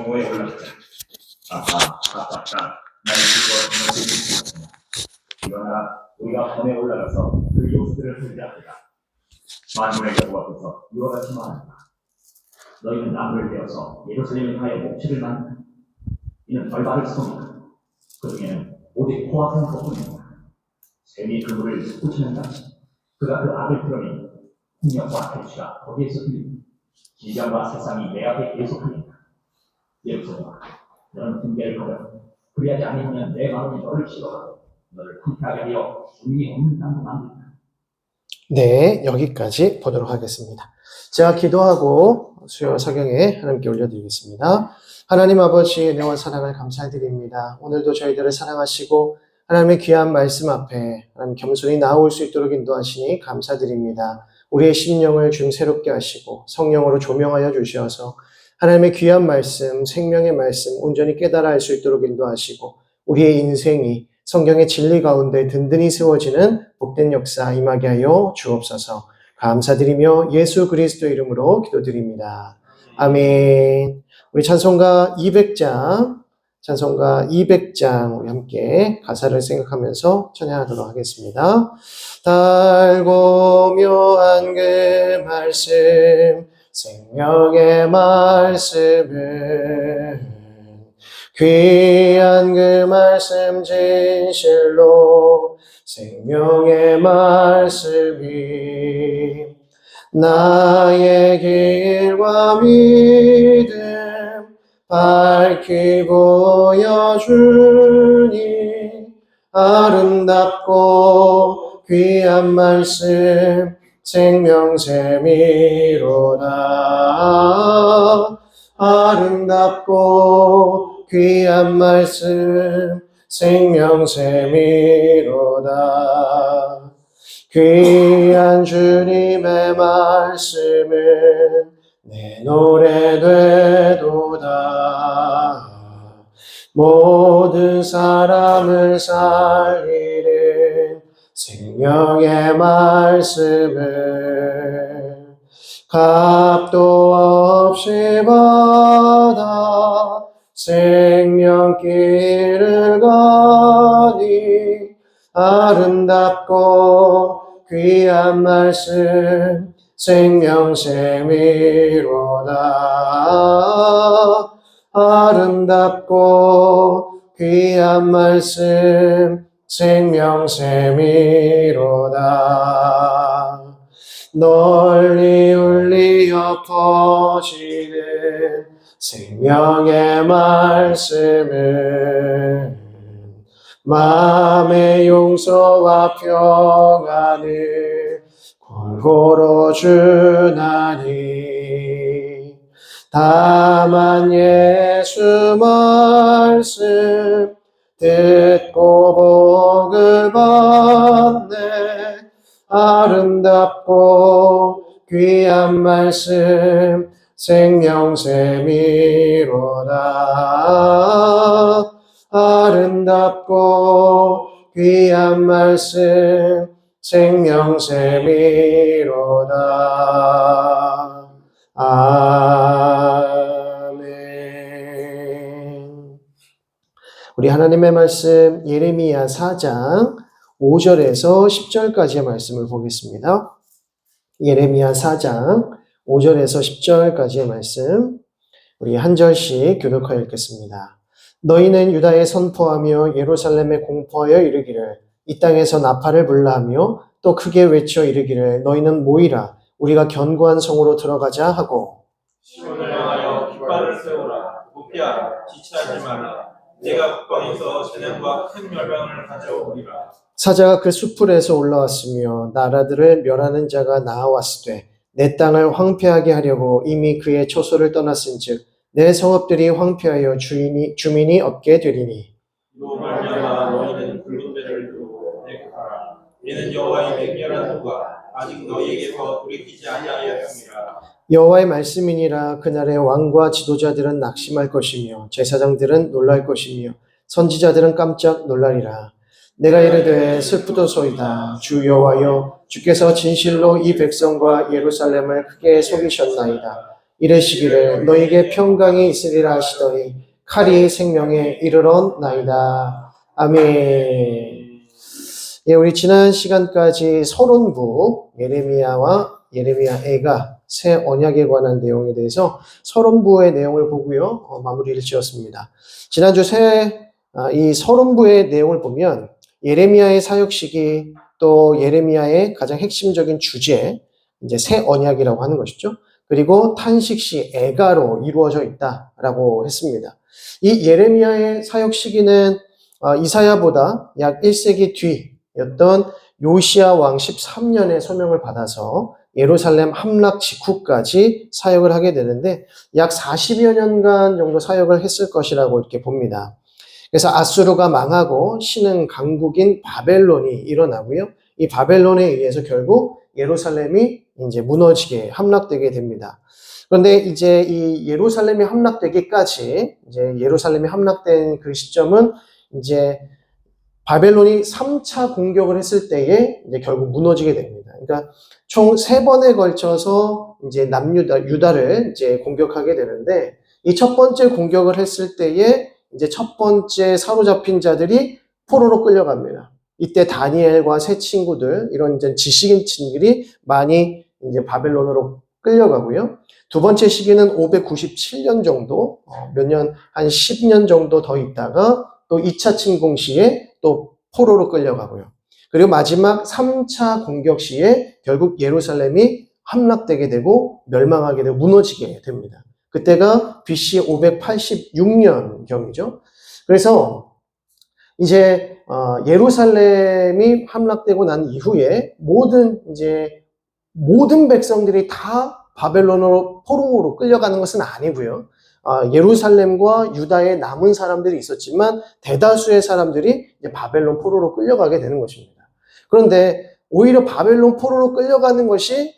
경호에 올랐다. 아하, 아깝다. 나의 죽어 무너질 수 있구나. 일어나 우리가 범에 올라가서 그 요소들을 풀지합니다. 만물의 여호 앞에서 이와 같이 말한다. 너희는 나무를 베어서 예루살렘에 가여 몽치를 만든다. 이는 벌받을 소이다. 그 중에는 오직 코와 같은 것뿐이다. 뱀이 그물을 솟구치는 같이 그가 그 악을 풀어내니 폭력과 대치가 거기에서 들린다. 질병과 세상이 내 앞에 계속 흘린다. 예루살렘아, 너는 분개를 거려. 그리하지 아니하면 내 마음이 너를 싫어하고 너를 불쾌하게 하여 주인이 없는 땅으로 만든다. 네, 여기까지 보도록 하겠습니다. 제가 기도하고 수요 성경에 하나님께 올려드리겠습니다. 하나님 아버지, 은혜와 사랑을 감사드립니다. 오늘도 저희들을 사랑하시고 하나님의 귀한 말씀 앞에 하나님 겸손히 나아올 수 있도록 인도하시니 감사드립니다. 우리의 심령을 좀 새롭게 하시고 성령으로 조명하여 주셔서 하나님의 귀한 말씀, 생명의 말씀 온전히 깨달아 알 수 있도록 인도하시고 우리의 인생이 성경의 진리 가운데 든든히 세워지는 복된 역사 임하게 하여 주옵소서. 감사드리며 예수 그리스도 이름으로 기도드립니다. 아멘. 우리 찬송가 200장 우리 함께 가사를 생각하면서 찬양하도록 하겠습니다. 달고 묘한 그 말씀, 생명의 말씀은 귀한 그 말씀 진실로 생명의 말씀이 나의 길과 믿음 밝히 보여주니 아름답고 귀한 말씀 생명샘이로다. 아름답고 귀한 말씀 생명샘이로다. 귀한 주님의 말씀은 내 노래 되도다. 모든 사람을 살리는 생명의 말씀을 값도 없이 받아 생명길을 가니 아름답고 귀한 말씀 생명샘이로다. 아름답고 귀한 말씀 생명샘이로다. 널리 울리어 퍼지는 생명의 말씀은 마음의 용서와 평안을 골고루 주나니 다만 예수 말씀 듣고 복을 받네. 아름답고 귀한 말씀 생명샘이로다. 아름답고 귀한 말씀 생명샘이로다. 아멘. 우리 하나님의 말씀 예레미야 4장 5절에서 10절까지의 말씀을 보겠습니다. 예레미야 4장 5절에서 10절까지의 말씀 우리 한 절씩 교독하여 읽겠습니다. 너희는 유다에 선포하며 예루살렘에 공포하여 이르기를 이 땅에서 나팔을 불라하며 또 크게 외쳐 이르기를 너희는 모이라 우리가 견고한 성으로 들어가자 하고 시온을 향하여 깃발을 세우라 부피하라 지체하지 말라 내가 국방에서 재난과 큰 멸망을 가져오리라. 사자가 그 수풀에서 올라왔으며 나라들을 멸하는 자가 나아왔으되 내 땅을 황폐하게 하려고 이미 그의 초소를 떠났은즉 내 성읍들이 황폐하여 주민이 없게 되리니 이로 말미암아 너희는 굵은 배를 두고 내가라. 이는 여호와의 맹렬한 도가 아직 너희에게서 돌이키지 아니하였음이라. 여호와의 말씀이니라. 그날에 왕과 지도자들은 낙심할 것이며 제사장들은 놀랄 것이며 선지자들은 깜짝 놀라리라. 내가 이르되 슬프도소이다. 주 여호와여 주께서 진실로 이 백성과 예루살렘을 크게 속이셨나이다. 이르시기를 너에게 평강이 있으리라 하시더니 칼이 생명에 이르렀나이다. 아멘. 예, 우리 지난 시간까지 서론부 예레미야와 예레미야애가 새 언약에 관한 내용에 대해서 서론부의 내용을 보고요, 마무리를 지었습니다. 지난주 이 서론부의 내용을 보면 예레미야의 사역 시기 또 예레미야의 가장 핵심적인 주제, 이제 새 언약이라고 하는 것이죠. 그리고 탄식시 애가로 이루어져 있다라고 했습니다. 이 예레미야의 사역 시기는 이사야보다 약 1세기 뒤였던 요시야 왕 13년에 소명을 받아서 예루살렘 함락 직후까지 사역을 하게 되는데 약 40여 년간 정도 사역을 했을 것이라고 이렇게 봅니다. 그래서 아수르가 망하고 신흥 강국인 바벨론이 일어나고요. 이 바벨론에 의해서 결국 예루살렘이 이제 무너지게 함락되게 됩니다. 그런데 이제 이 예루살렘이 함락되기까지 이제 예루살렘이 함락된 그 시점은 이제 바벨론이 3차 공격을 했을 때에 이제 결국 무너지게 됩니다. 그러니까 총 3번에 걸쳐서 이제 유다를 이제 공격하게 되는데 이 첫 번째 공격을 했을 때에 이제 첫 번째 사로잡힌 자들이 포로로 끌려갑니다. 이때 다니엘과 세 친구들, 이런 이제 지식인들이 많이 이제 바벨론으로 끌려가고요. 두 번째 시기는 597년 정도, 한 10년 정도 더 있다가 또 2차 침공 시에 또 포로로 끌려가고요. 그리고 마지막 3차 공격 시에 결국 예루살렘이 함락되게 되고 멸망하게 되고 무너지게 됩니다. 그때가 BC 586년경이죠. 그래서 이제 예루살렘이 함락되고 난 이후에 모든 백성들이 다 바벨론으로 포로로 끌려가는 것은 아니고요. 예루살렘과 유다에 남은 사람들이 있었지만 대다수의 사람들이 이제 바벨론 포로로 끌려가게 되는 것입니다. 그런데 오히려 바벨론 포로로 끌려가는 것이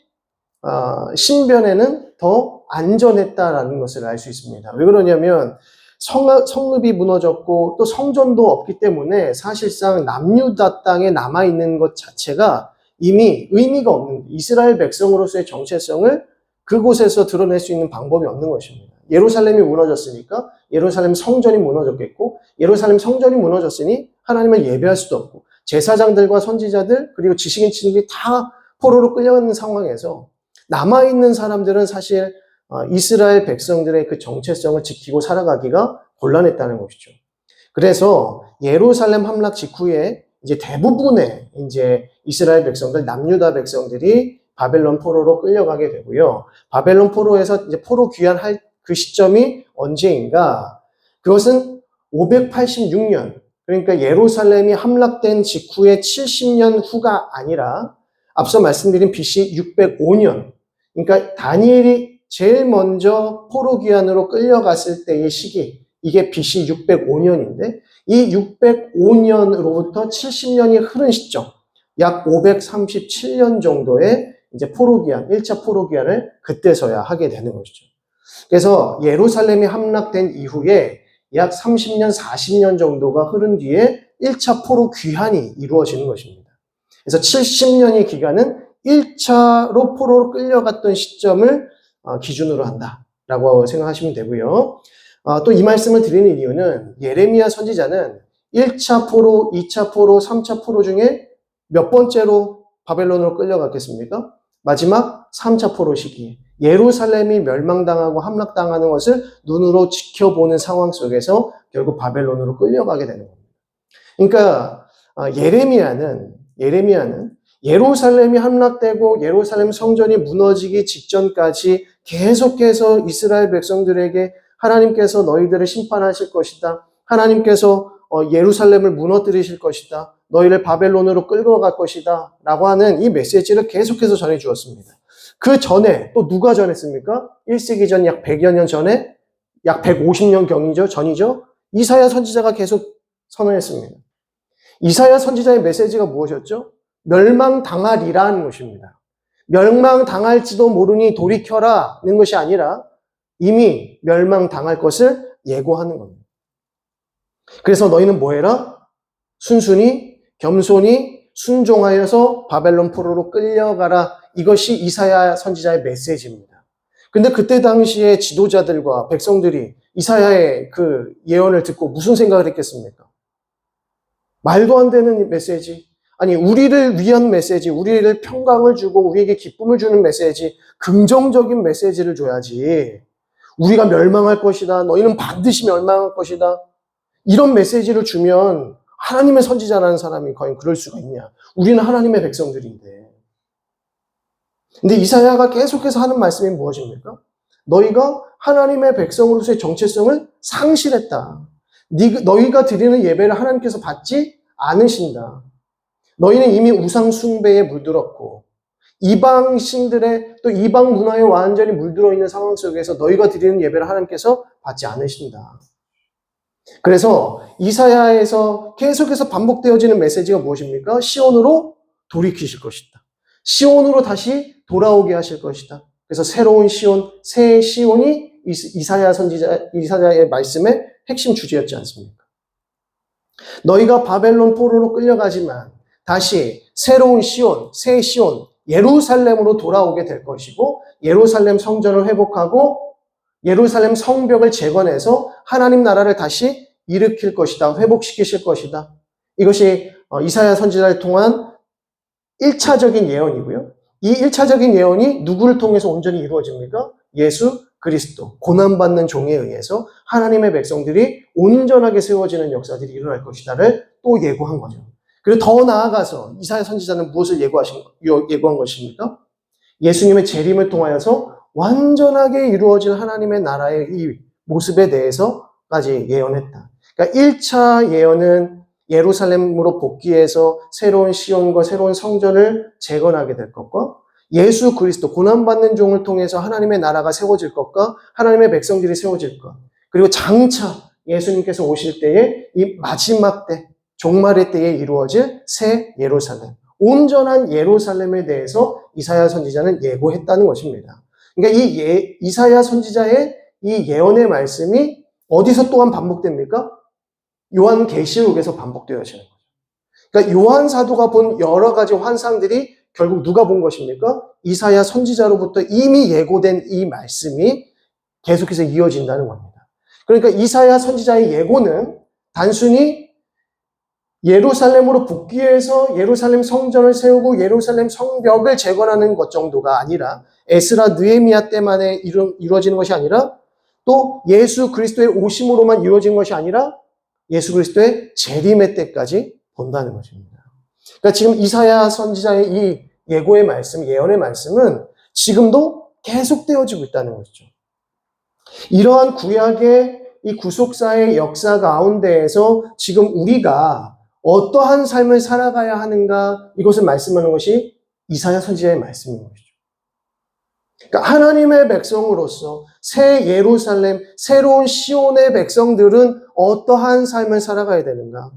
신변에는 더 안전했다라는 것을 알 수 있습니다. 왜 그러냐면 성읍이 무너졌고 또 성전도 없기 때문에 사실상 남유다 땅에 남아있는 것 자체가 이미 의미가 없는, 이스라엘 백성으로서의 정체성을 그곳에서 드러낼 수 있는 방법이 없는 것입니다. 예루살렘이 무너졌으니까 예루살렘 성전이 무너졌겠고, 예루살렘 성전이 무너졌으니 하나님을 예배할 수도 없고, 제사장들과 선지자들 그리고 지식인들이 다 포로로 끌려가는 상황에서 남아있는 사람들은 사실 이스라엘 백성들의 그 정체성을 지키고 살아가기가 곤란했다는 것이죠. 그래서 예루살렘 함락 직후에 이제 대부분의 이제 이스라엘 백성들, 남유다 백성들이 바벨론 포로로 끌려가게 되고요. 바벨론 포로에서 이제 포로 귀환할 그 시점이 언제인가? 그것은 586년, 그러니까 예루살렘이 함락된 직후에 70년 후가 아니라 앞서 말씀드린 BC 605년, 그러니까 다니엘이 제일 먼저 포로 귀환으로 끌려갔을 때의 시기, 이게 BC 605년인데 이 605년으로부터 70년이 흐른 시점, 약 537년 정도의 이제 포로 귀환, 1차 포로 귀환을 그때서야 하게 되는 것이죠. 그래서 예루살렘이 함락된 이후에 약 30년, 40년 정도가 흐른 뒤에 1차 포로 귀환이 이루어지는 것입니다. 그래서 70년의 기간은 1차로 포로로 끌려갔던 시점을 기준으로 한다라고 생각하시면 되고요. 또 이 말씀을 드리는 이유는 예레미야 선지자는 1차 포로, 2차 포로, 3차 포로 중에 몇 번째로 바벨론으로 끌려갔겠습니까? 마지막 3차 포로 시기에 예루살렘이 멸망당하고 함락당하는 것을 눈으로 지켜보는 상황 속에서 결국 바벨론으로 끌려가게 되는 겁니다. 그러니까 예레미야는 예루살렘이 함락되고 예루살렘 성전이 무너지기 직전까지 계속해서 이스라엘 백성들에게 하나님께서 너희들을 심판하실 것이다. 하나님께서 예루살렘을 무너뜨리실 것이다. 너희를 바벨론으로 끌고 갈 것이다. 라고 하는 이 메시지를 계속해서 전해주었습니다. 그 전에 또 누가 전했습니까? 1세기 전 약 100여 년 전에, 약 150년 전이죠. 이사야 선지자가 계속 선언했습니다. 이사야 선지자의 메시지가 무엇이었죠? 멸망당하리라는 것입니다. 멸망당할지도 모르니 돌이켜라는 것이 아니라 이미 멸망당할 것을 예고하는 겁니다. 그래서 너희는 뭐 해라? 순순히, 겸손히, 순종하여서 바벨론 포로로 끌려가라. 이것이 이사야 선지자의 메시지입니다. 근데 그때 당시에 지도자들과 백성들이 이사야의 그 예언을 듣고 무슨 생각을 했겠습니까? 말도 안 되는 메시지. 아니, 우리를 위한 메시지, 우리를 평강을 주고 우리에게 기쁨을 주는 메시지, 긍정적인 메시지를 줘야지. 우리가 멸망할 것이다. 너희는 반드시 멸망할 것이다. 이런 메시지를 주면 하나님의 선지자라는 사람이 과연 그럴 수가 있냐? 우리는 하나님의 백성들인데. 근데 이사야가 계속해서 하는 말씀이 무엇입니까? 너희가 하나님의 백성으로서의 정체성을 상실했다. 너희가 드리는 예배를 하나님께서 받지 않으신다. 너희는 이미 우상 숭배에 물들었고 이방 신들의 또 이방 문화에 완전히 물들어 있는 상황 속에서 너희가 드리는 예배를 하나님께서 받지 않으신다. 그래서 이사야에서 계속해서 반복되어지는 메시지가 무엇입니까? 시온으로 돌이키실 것이다. 시온으로 다시 돌아오게 하실 것이다. 그래서 새로운 시온, 새 시온이 이사야의 말씀의 핵심 주제였지 않습니까? 너희가 바벨론 포로로 끌려가지만 다시 새로운 시온, 새 시온, 예루살렘으로 돌아오게 될 것이고 예루살렘 성전을 회복하고 예루살렘 성벽을 재건해서 하나님 나라를 다시 일으킬 것이다. 회복시키실 것이다. 이것이 이사야 선지자를 통한 1차적인 예언이고요. 이 1차적인 예언이 누구를 통해서 온전히 이루어집니까? 예수 그리스도, 고난받는 종에 의해서 하나님의 백성들이 온전하게 세워지는 역사들이 일어날 것이다를 또 예고한 거죠. 그리고 더 나아가서 이사야 선지자는 무엇을 예고한 것입니까? 예수님의 재림을 통하여서 완전하게 이루어진 하나님의 나라의 이 모습에 대해서까지 예언했다. 그러니까 1차 예언은 예루살렘으로 복귀해서 새로운 시온과 새로운 성전을 재건하게 될 것과 예수 그리스도 고난받는 종을 통해서 하나님의 나라가 세워질 것과 하나님의 백성들이 세워질 것, 그리고 장차 예수님께서 오실 때에 이 마지막 때 종말의 때에 이루어질 새 예루살렘, 온전한 예루살렘에 대해서 이사야 선지자는 예고했다는 것입니다. 그러니까 이 이사야 선지자의 이 예언의 말씀이 어디서 또한 반복됩니까? 요한계시록에서 반복되어지는 거죠. 그러니까 요한 사도가 본 여러 가지 환상들이 결국 누가 본 것입니까? 이사야 선지자로부터 이미 예고된 이 말씀이 계속해서 이어진다는 겁니다. 그러니까 이사야 선지자의 예고는 단순히 예루살렘으로 복귀해서 예루살렘 성전을 세우고 예루살렘 성벽을 재건하는 것 정도가 아니라 에스라 느헤미야 때만에 이루어지는 것이 아니라 또 예수 그리스도의 오심으로만 이루어진 것이 아니라 예수 그리스도의 재림의 때까지 본다는 것입니다. 그러니까 지금 이사야 선지자의 이 예고의 말씀, 예언의 말씀은 지금도 계속되어지고 있다는 것이죠. 이러한 구약의 이 구속사의 역사 가운데에서 지금 우리가 어떠한 삶을 살아가야 하는가, 이것을 말씀하는 것이 이사야 선지자의 말씀인 것이죠. 그러니까 하나님의 백성으로서 새 예루살렘, 새로운 시온의 백성들은 어떠한 삶을 살아가야 되는가?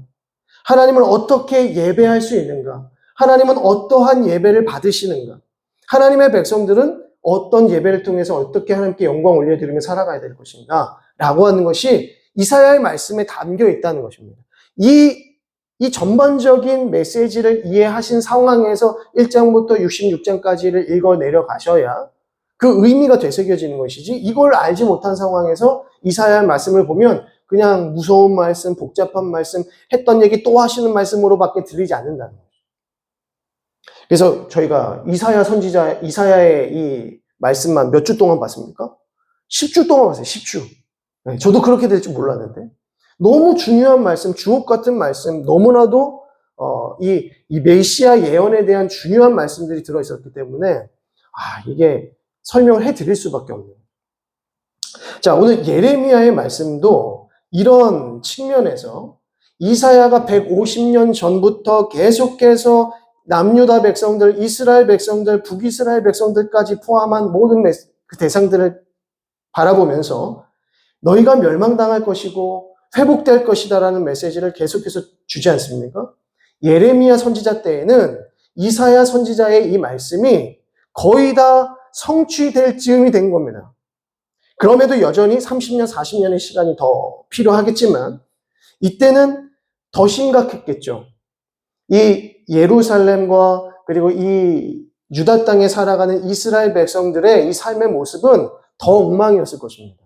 하나님을 어떻게 예배할 수 있는가? 하나님은 어떠한 예배를 받으시는가? 하나님의 백성들은 어떤 예배를 통해서 어떻게 하나님께 영광 올려드리며 살아가야 될 것인가? 라고 하는 것이 이사야의 말씀에 담겨 있다는 것입니다. 이 전반적인 메시지를 이해하신 상황에서 1장부터 66장까지를 읽어 내려가셔야 그 의미가 되새겨지는 것이지, 이걸 알지 못한 상황에서 이사야의 말씀을 보면 그냥 무서운 말씀, 복잡한 말씀, 했던 얘기 또 하시는 말씀으로밖에 들리지 않는다는 거예요. 그래서 저희가 이사야의 이 말씀만 몇 주 동안 봤습니까? 10주 동안 봤어요. 10주. 네, 저도 그렇게 될 줄 몰랐는데 너무 중요한 말씀, 주옥 같은 말씀, 너무나도 이 메시아 예언에 대한 중요한 말씀들이 들어있었기 때문에 이게 설명을 해드릴 수밖에 없네요. 자, 오늘 예레미야의 말씀도 이런 측면에서 이사야가 150년 전부터 계속해서 남유다 백성들, 이스라엘 백성들, 북이스라엘 백성들까지 포함한 모든 그 대상들을 바라보면서 너희가 멸망당할 것이고 회복될 것이다라는 메시지를 계속해서 주지 않습니까? 예레미야 선지자 때에는 이사야 선지자의 이 말씀이 거의 다 성취될 즈음이 된 겁니다. 그럼에도 여전히 30년, 40년의 시간이 더 필요하겠지만 이때는 더 심각했겠죠. 이 예루살렘과 그리고 이 유다 땅에 살아가는 이스라엘 백성들의 이 삶의 모습은 더 엉망이었을 것입니다.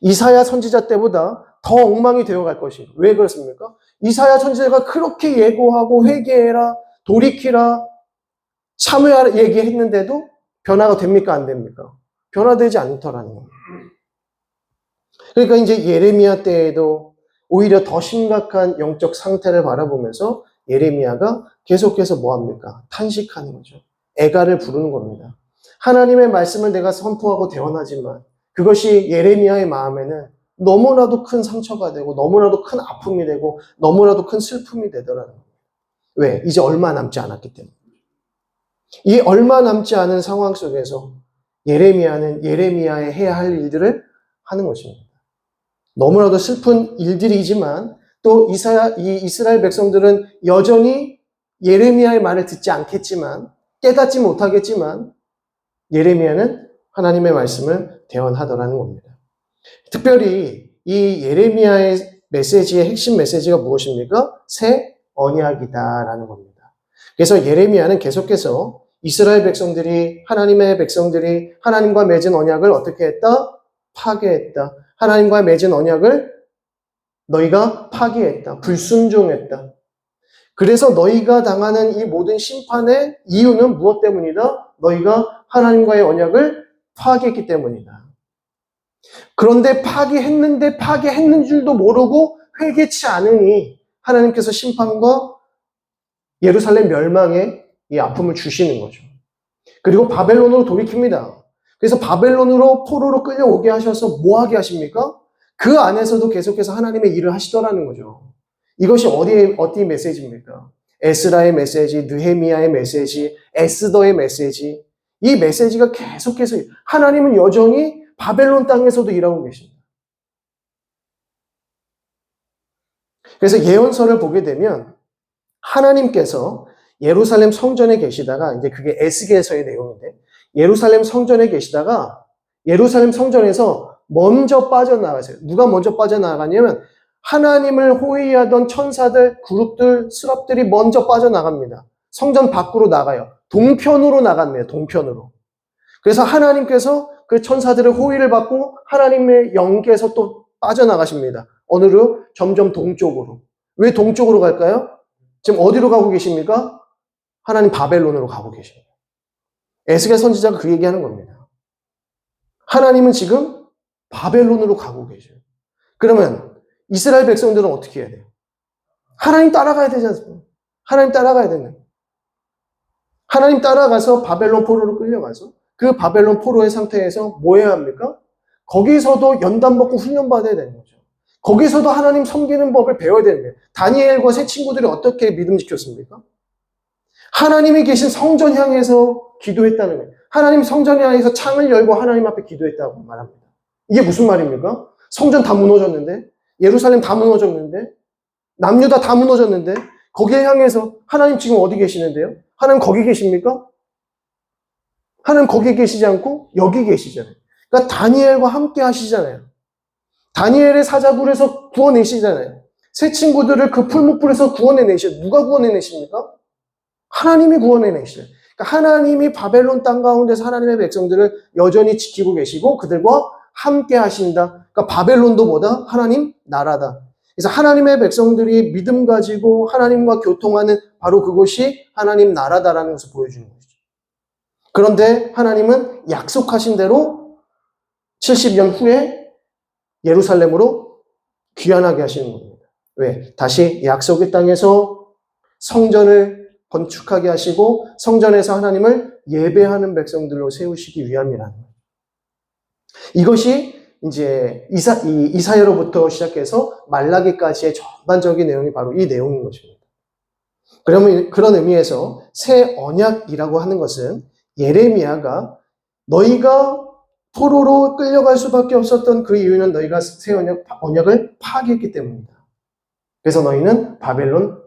이사야 선지자 때보다 더 엉망이 되어갈 것이에요. 왜 그렇습니까? 이사야 선지자가 그렇게 예고하고 회개해라, 돌이키라, 참회하라 얘기했는데도 변화가 됩니까? 안 됩니까? 변화되지 않더라는 겁니다. 그러니까 이제 예레미야 때에도 오히려 더 심각한 영적 상태를 바라보면서 예레미야가 계속해서 뭐합니까? 탄식하는 거죠. 애가를 부르는 겁니다. 하나님의 말씀을 내가 선포하고 대언하지만 그것이 예레미야의 마음에는 너무나도 큰 상처가 되고 너무나도 큰 아픔이 되고 너무나도 큰 슬픔이 되더라는 겁니다. 왜? 이제 얼마 남지 않았기 때문에. 이 얼마 남지 않은 상황 속에서 예레미야는 예레미야의 해야 할 일들을 하는 것입니다. 너무나도 슬픈 일들이지만 또 이 이스라엘 백성들은 여전히 예레미야의 말을 듣지 않겠지만 깨닫지 못하겠지만 예레미야는 하나님의 말씀을 대언하더라는 겁니다. 특별히 이 예레미야의 메시지의 핵심 메시지가 무엇입니까? 새 언약이다라는 겁니다. 그래서 예레미야는 계속해서 이스라엘 백성들이 하나님의 백성들이 하나님과 맺은 언약을 어떻게 했다? 파괴했다. 하나님과 맺은 언약을 너희가 파괴했다. 불순종했다. 그래서 너희가 당하는 이 모든 심판의 이유는 무엇 때문이다? 너희가 하나님과의 언약을 파괴했기 때문이다. 그런데 파괴했는 줄도 모르고 회개치 않으니 하나님께서 심판과 예루살렘 멸망의 이 아픔을 주시는 거죠. 그리고 바벨론으로 돌이킵니다. 그래서 바벨론으로 포로로 끌려오게 하셔서 뭐 하게 하십니까? 그 안에서도 계속해서 하나님의 일을 하시더라는 거죠. 이것이 어디 메시지입니까? 에스라의 메시지, 느헤미야의 메시지, 에스더의 메시지. 이 메시지가 계속해서 하나님은 여전히 바벨론 땅에서도 일하고 계십니다. 그래서 예언서를 보게 되면 하나님께서 예루살렘 성전에 계시다가 이제 그게 에스겔서의 내용인데 예루살렘 성전에 계시다가 예루살렘 성전에서 먼저 빠져나가세요. 누가 먼저 빠져나가냐면 하나님을 호위하던 천사들, 그룹들, 스랍들이 먼저 빠져나갑니다. 성전 밖으로 나가요. 동편으로 나갑니다. 동편으로. 그래서 하나님께서 그 천사들의 호위를 받고 하나님의 영께서 또 빠져나가십니다. 어느로? 점점 동쪽으로. 왜 동쪽으로 갈까요? 지금 어디로 가고 계십니까? 하나님 바벨론으로 가고 계십니다. 에스겔 선지자가 그 얘기하는 겁니다. 하나님은 지금 바벨론으로 가고 계셔요. 그러면 이스라엘 백성들은 어떻게 해야 돼요? 하나님 따라가야 되지 않습니까? 하나님 따라가야 되는. 하나님 따라가서 바벨론 포로로 끌려가서 그 바벨론 포로의 상태에서 뭐 해야 합니까? 거기서도 연단 먹고 훈련 받아야 되는 거죠. 거기서도 하나님 섬기는 법을 배워야 되는 거예요. 다니엘과 새 친구들이 어떻게 믿음 지켰습니까? 하나님이 계신 성전 향해서 기도했다는 거예요. 하나님 성전 향해서 창을 열고 하나님 앞에 기도했다고 말합니다. 이게 무슨 말입니까? 성전 다 무너졌는데, 예루살렘 다 무너졌는데, 남유다 다 무너졌는데, 거기에 향해서 하나님 지금 어디 계시는데요? 하나님 거기 계십니까? 하나님 거기 계시지 않고 여기 계시잖아요. 그러니까 다니엘과 함께 하시잖아요. 다니엘의 사자굴에서 구원내시잖아요. 새 친구들을 그 풀무불에서 구원해내시죠. 누가 구원해내십니까? 하나님이 구원해내시죠. 그러니까 하나님이 바벨론 땅 가운데서 하나님의 백성들을 여전히 지키고 계시고 그들과 함께 하신다. 그러니까 바벨론도 뭐다? 하나님 나라다. 그래서 하나님의 백성들이 믿음 가지고 하나님과 교통하는 바로 그것이 하나님 나라다라는 것을 보여주는 것이죠. 그런데 하나님은 약속하신 대로 70년 후에 예루살렘으로 귀환하게 하시는 겁니다. 왜? 다시 약속의 땅에서 성전을 건축하게 하시고 성전에서 하나님을 예배하는 백성들로 세우시기 위함이라는 거예요. 이것이 이제 이사야로부터 시작해서 말라기까지의 전반적인 내용이 바로 이 내용인 것입니다. 그러면 그런 의미에서 새 언약이라고 하는 것은 예레미야가 너희가 포로로 끌려갈 수밖에 없었던 그 이유는 너희가 새 언약을 파괴했기 때문이다. 그래서 너희는 바벨론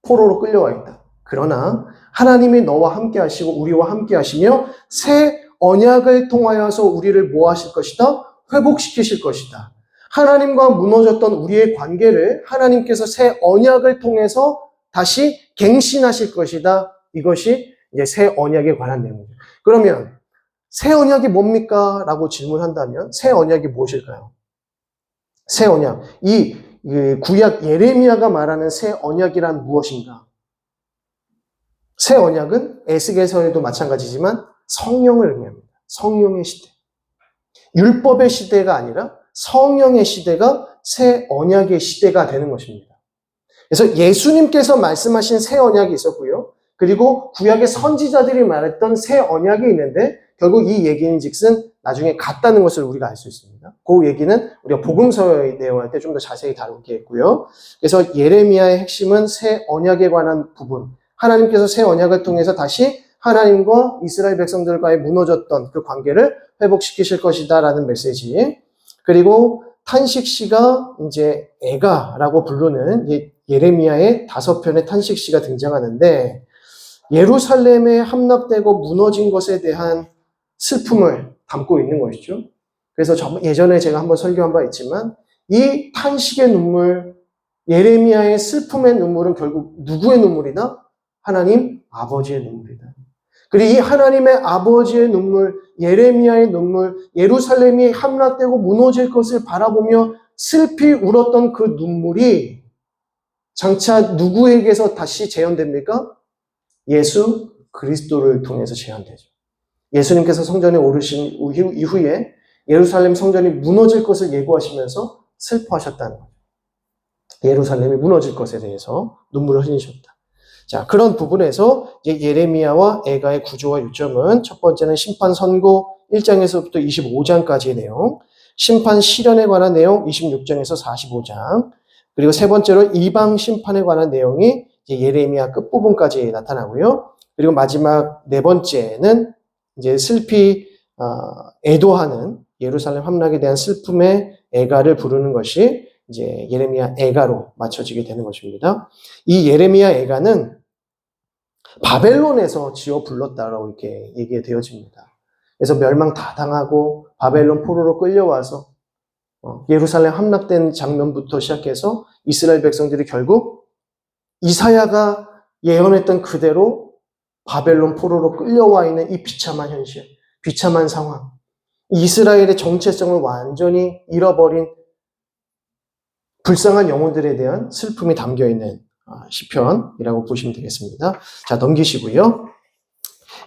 포로로 끌려와 있다. 그러나 하나님이 너와 함께 하시고 우리와 함께 하시며 새 언약을 통하여서 우리를 뭐 하실 것이다? 회복시키실 것이다. 하나님과 무너졌던 우리의 관계를 하나님께서 새 언약을 통해서 다시 갱신하실 것이다. 이것이 이제 새 언약에 관한 내용이죠. 그러면 새 언약이 뭡니까? 라고 질문한다면 새 언약이 무엇일까요? 새 언약. 이 구약 예레미야가 말하는 새 언약이란 무엇인가? 새 언약은 에스겔서에도 마찬가지지만 성령을 의미합니다. 성령의 시대. 율법의 시대가 아니라 성령의 시대가 새 언약의 시대가 되는 것입니다. 그래서 예수님께서 말씀하신 새 언약이 있었고요. 그리고 구약의 선지자들이 말했던 새 언약이 있는데 결국 이 얘기는 즉슨 나중에 같다는 것을 우리가 알 수 있습니다. 그 얘기는 우리가 복음서에 내용할 때 좀 더 자세히 다루겠고요. 그래서 예레미야의 핵심은 새 언약에 관한 부분. 하나님께서 새 언약을 통해서 다시 하나님과 이스라엘 백성들과의 무너졌던 그 관계를 회복시키실 것이다라는 메시지. 그리고 탄식시가 이제 애가라고 부르는 예레미야의 5편의 탄식시가 등장하는데 예루살렘에 함락되고 무너진 것에 대한 슬픔을 담고 있는 것이죠. 그래서 예전에 제가 한번 설교한 바 있지만 이 탄식의 눈물, 예레미야의 슬픔의 눈물은 결국 누구의 눈물이다? 하나님 아버지의 눈물이다. 그리고 이 하나님의 아버지의 눈물, 예레미야의 눈물, 예루살렘이 함락되고 무너질 것을 바라보며 슬피 울었던 그 눈물이 장차 누구에게서 다시 재현됩니까? 예수 그리스도를 통해서 재현되죠. 예수님께서 성전에 오르신 이후에 예루살렘 성전이 무너질 것을 예고하시면서 슬퍼하셨다는 거예요. 예루살렘이 무너질 것에 대해서 눈물을 흘리셨다. 자, 그런 부분에서 이제 예레미야와 애가의 구조와 요점은 첫 번째는 심판 선고 1장에서부터 25장까지의 내용, 심판 실현에 관한 내용 26장에서 45장, 그리고 세 번째로 이방 심판에 관한 내용이 이제 예레미야 끝부분까지 나타나고요. 그리고 마지막 네 번째는 이제 슬피 애도하는 예루살렘 함락에 대한 슬픔의 애가를 부르는 것이 이제 예레미야 애가로 맞춰지게 되는 것입니다. 이 예레미야 애가는 바벨론에서 지어 불렀다라고 이렇게 얘기되어집니다. 그래서 멸망 다 당하고 바벨론 포로로 끌려와서 예루살렘 함락된 장면부터 시작해서 이스라엘 백성들이 결국 이사야가 예언했던 그대로 바벨론 포로로 끌려와 있는 이 비참한 현실, 비참한 상황, 이스라엘의 정체성을 완전히 잃어버린 불쌍한 영혼들에 대한 슬픔이 담겨있는 시편이라고 보시면 되겠습니다. 자, 넘기시고요.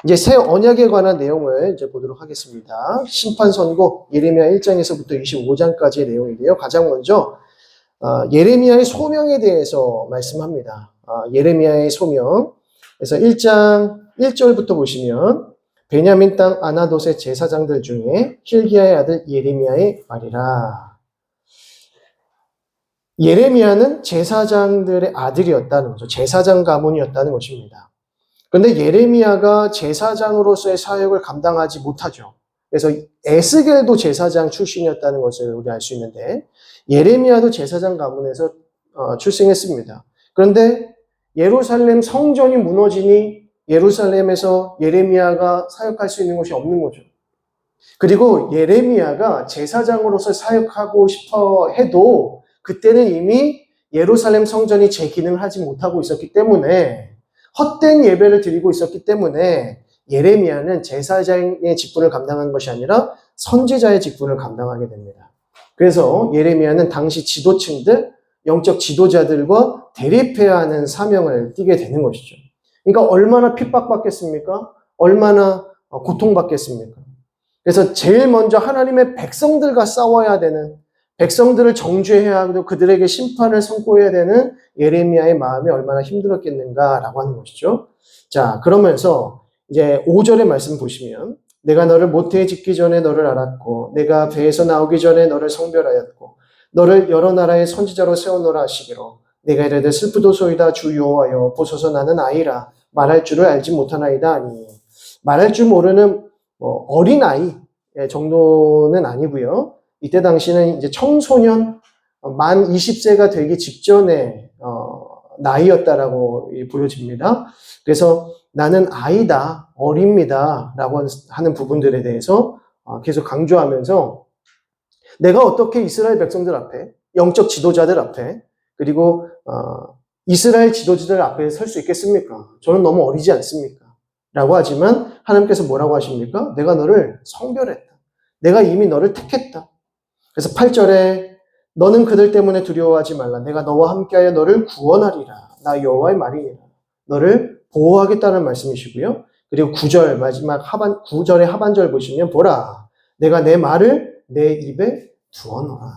이제 새 언약에 관한 내용을 이제 보도록 하겠습니다. 심판 선고 예레미야 1장에서부터 25장까지의 내용인데요. 가장 먼저 예레미야의 소명에 대해서 말씀합니다. 예레미야의 소명. 그래서 1장 1절부터 보시면 베냐민 땅 아나돗의 제사장들 중에 hil기야의 아들 예레미야의 말이라. 예레미야는 제사장들의 아들이었다는 거죠. 제사장 가문이었다는 것입니다. 그런데 예레미야가 제사장으로서의 사역을 감당하지 못하죠. 그래서 에스겔도 제사장 출신이었다는 것을 우리 알 수 있는데 예레미야도 제사장 가문에서 출생했습니다. 그런데 예루살렘 성전이 무너지니 예루살렘에서 예레미야가 사역할 수 있는 것이 없는 거죠. 그리고 예레미야가 제사장으로서 사역하고 싶어 해도 그때는 이미 예루살렘 성전이 제 기능을 하지 못하고 있었기 때문에 헛된 예배를 드리고 있었기 때문에 예레미야는 제사장의 직분을 감당하는 것이 아니라 선지자의 직분을 감당하게 됩니다. 그래서 예레미야는 당시 지도층들, 영적 지도자들과 대립해야 하는 사명을 띠게 되는 것이죠. 그러니까 얼마나 핍박받겠습니까? 얼마나 고통받겠습니까? 그래서 제일 먼저 하나님의 백성들과 싸워야 되는, 백성들을 정죄해야 하고 그들에게 심판을 선고해야 되는 예레미야의 마음이 얼마나 힘들었겠는가라고 하는 것이죠. 자, 그러면서 이제 5절의 말씀 보시면 내가 너를 모태에 짓기 전에 너를 알았고 내가 배에서 나오기 전에 너를 성별하였고 너를 여러 나라의 선지자로 세워놓으라 하시기로 내가 이르되 슬프도소이다 주 여호와여 보소서 나는 아이라 말할 줄을 알지 못하나이다 하니 말할 줄 모르는 어린 아이 정도는 아니고요. 이때 당시는 이제 청소년 만 20세가 되기 직전의 나이였다라고 보여집니다. 그래서 나는 아이다, 어립니다 라고 하는 부분들에 대해서 계속 강조하면서 내가 어떻게 이스라엘 백성들 앞에, 영적 지도자들 앞에, 그리고 이스라엘 지도자들 앞에 설 수 있겠습니까? 저는 너무 어리지 않습니까? 라고 하지만 하나님께서 뭐라고 하십니까? 내가 너를 성별했다. 내가 이미 너를 택했다. 그래서 8절에 너는 그들 때문에 두려워하지 말라. 내가 너와 함께하여 너를 구원하리라. 나 여호와의 말이니라. 너를 보호하겠다는 말씀이시고요. 그리고 9절 마지막 9절의 하반절 보시면 보라. 내가 내 말을 내 입에 두어놓아.